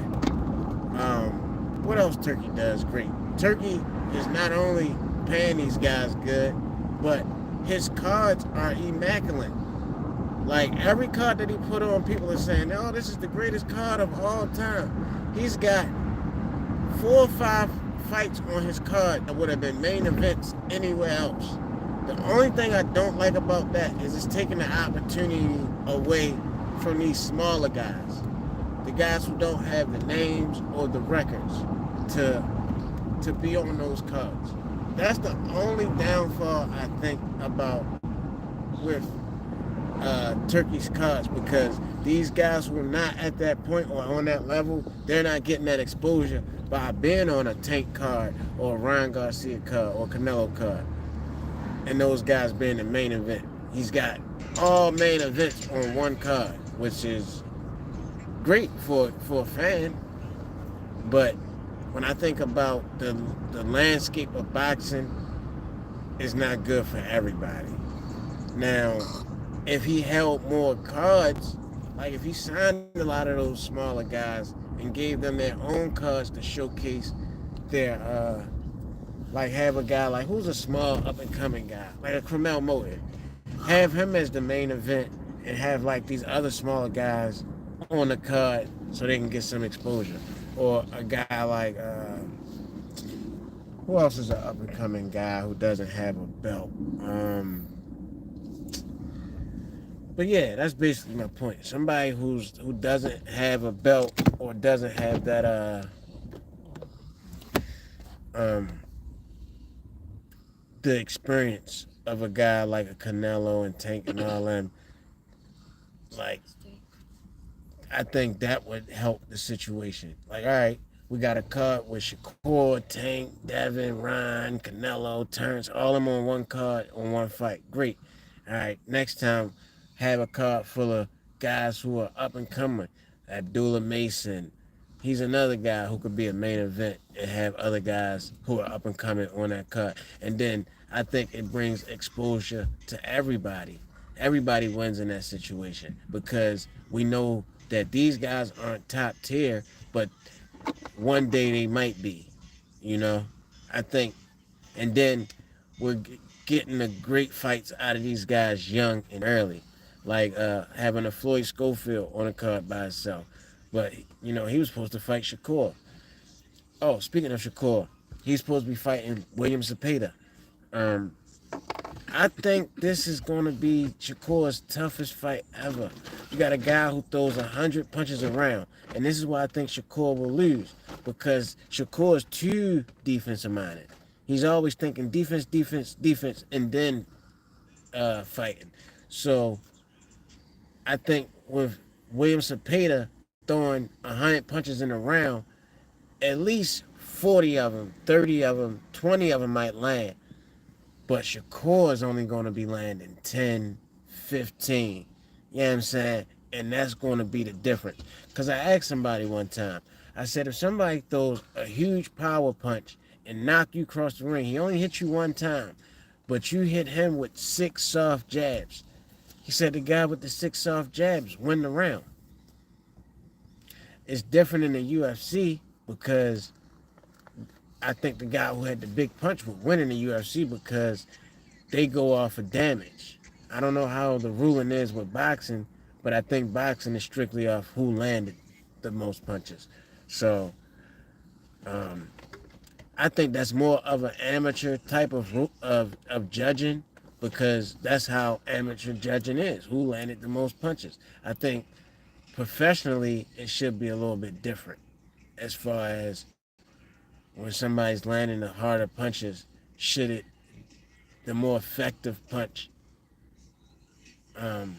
what else Turkey does great? Turkey is not only paying these guys good, but his cards are immaculate. Like, every card that he put on, people are saying, oh, this is the greatest card of all time. He's got 4 or 5 fights on his card that would have been main events anywhere else. The only thing I don't like about that is it's taking the opportunity away from these smaller guys. The guys who don't have the names or the records to be on those cards. That's the only downfall I think about with Turkey's cards, because these guys who are not at that point or on that level, they're not getting that exposure by being on a Tank card or a Ryan Garcia card or Canelo card. And those guys being the main event. He's got all main events on one card, which is great for a fan, but when I think about the landscape of boxing, it's not good for everybody. Now, if he held more cards, like if he signed a lot of those smaller guys and gave them their own cards to showcase their like have a guy like who's a small up and coming guy, like a Cromel Motor, have him as the main event and have like these other smaller guys on the card so they can get some exposure. Or a guy like who else is an up and coming guy who doesn't have a belt? But yeah, that's basically my point. Somebody who doesn't have a belt or doesn't have that um the experience of a guy like a Canelo and Tank and all them, like I think that would help the situation. Like, all right, we got a card with Shakur, Tank, Devin, Ryan, Canelo, Terrence, all of them on one card on one fight. Great. All right, next time, have a card full of guys who are up and coming. Abdullah Mason. He's another guy who could be a main event and have other guys who are up and coming on that card. And then I think it brings exposure to everybody. Everybody wins in that situation because we know that these guys aren't top tier, but one day they might be. You know, I think, and then we're getting the great fights out of these guys young and early, like having a Floyd Schofield on a card by himself, but you know he was supposed to fight Shakur. Oh, speaking of Shakur, he's supposed to be fighting William Zepeda. Um, I think this is going to be Shakur's toughest fight ever. You got a guy who throws 100 punches around, and this is why I think Shakur will lose because Shakur is too defensive minded. He's always thinking defense, defense, defense, and then fighting. So I think with William Cepeda throwing 100 punches in a round, at least 40 of them, 30 of them, 20 of them might land. But Shakur is only going to be landing 10, 15. You know what I'm saying? And that's going to be the difference. Because I asked somebody one time, I said, if somebody throws a huge power punch and knock you across the ring, he only hit you one time, but you hit him with 6 soft jabs. He said the guy with the 6 soft jabs win the round. It's different in the UFC because I think the guy who had the big punch would win in the UFC because they go off of damage. I don't know how the ruling is with boxing, but I think boxing is strictly off who landed the most punches. So um, I think that's more of an amateur type of judging because that's how amateur judging is. Who landed the most punches? I think professionally it should be a little bit different as far as when somebody's landing the harder punches. Should it the more effective punch um,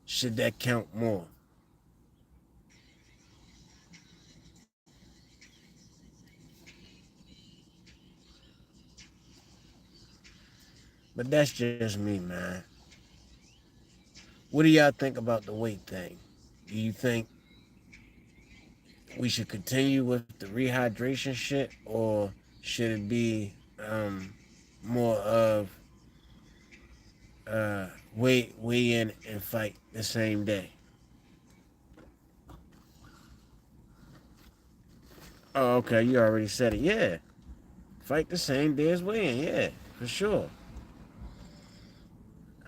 should that count more? But that's just me, man. What do y'all think about the weight thing? Do you think we should continue with the rehydration shit, or should it be more of weigh in and fight the same day? Oh, okay, you already said it. Yeah, fight the same day as weigh in. Yeah, for sure.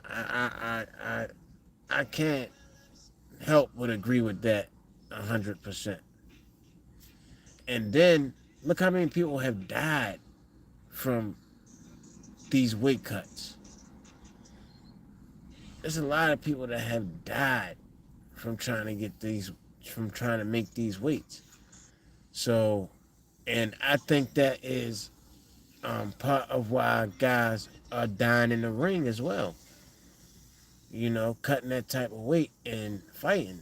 I I can't help but agree with that 100%. And then look how many people have died from these weight cuts. There's a lot of people that have died from trying to get these, from trying to make these weights. So, and I think that is part of why guys are dying in the ring as well. You know, cutting that type of weight and fighting.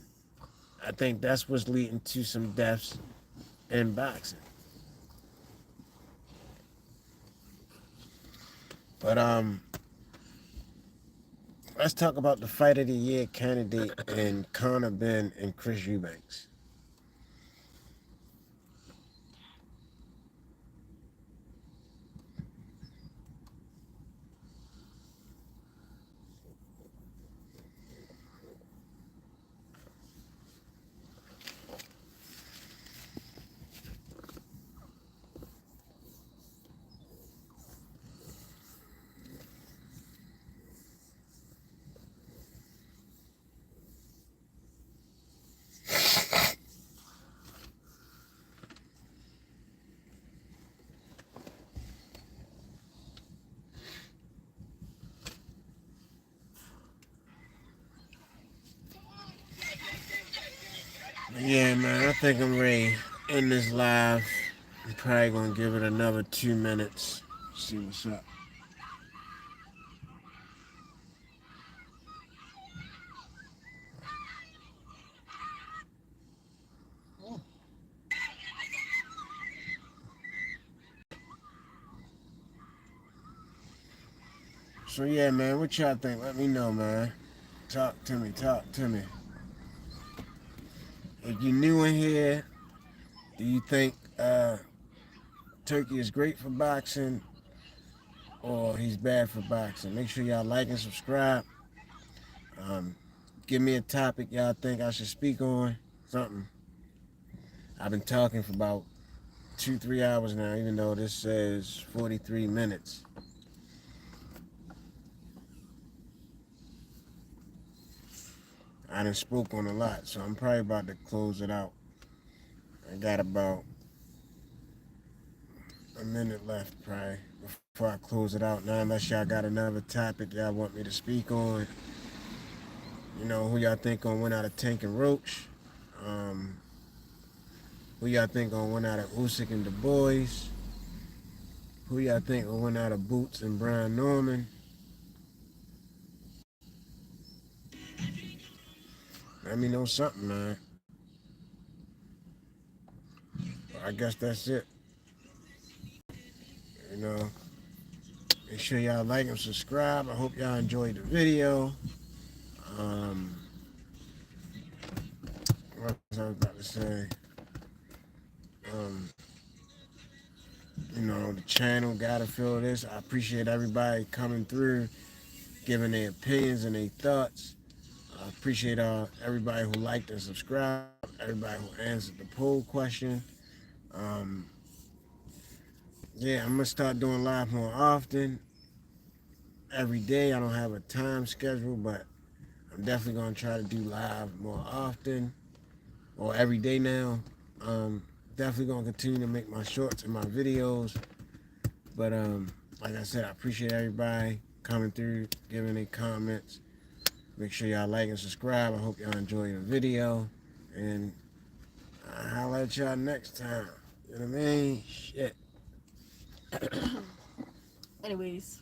I think that's what's leading to some deaths in boxing. But Let's talk about the fight of the year candidate and Conor Ben and Chris Eubanks. Yeah, man, I think I'm ready. In this live, I'm probably gonna give it another 2 minutes. See what's up. So yeah, man, what y'all think? Let me know, man. Talk to me, talk to me. If you're new in here, do you think Turkey is great for boxing or he's bad for boxing? Make sure y'all like and subscribe. Um, Give me a topic y'all think I should speak on. Something. I've been talking for about 2, 3 hours now, even though this says 43 minutes. I done spoke on a lot, so I'm probably about to close it out. I got about a minute left, probably, before I close it out. Now, unless y'all got another topic y'all want me to speak on, who y'all think gonna win out of Tank and Roach? Um, who y'all think gonna win out of Usyk and Du Bois? Who y'all think will win out of Boots and Brian Norman? Let me know something, man. I guess that's it. You know, make sure y'all like and subscribe. I hope y'all enjoyed the video. Um, what was I about to say? Um, the channel gotta feel this. I appreciate everybody coming through, giving their opinions and their thoughts. I appreciate everybody who liked and subscribed, everybody who answered the poll question. Um, yeah, I'm gonna start doing live more often. Every day, I don't have a time schedule, but I'm definitely gonna try to do live more often, or every day now. Um, Definitely gonna continue to make my shorts and my videos. But like I said, I appreciate everybody coming through, giving their comments. Make sure y'all like and subscribe. I hope y'all enjoy the video. And I'll holler at y'all next time. You know what I mean? Shit. Anyways.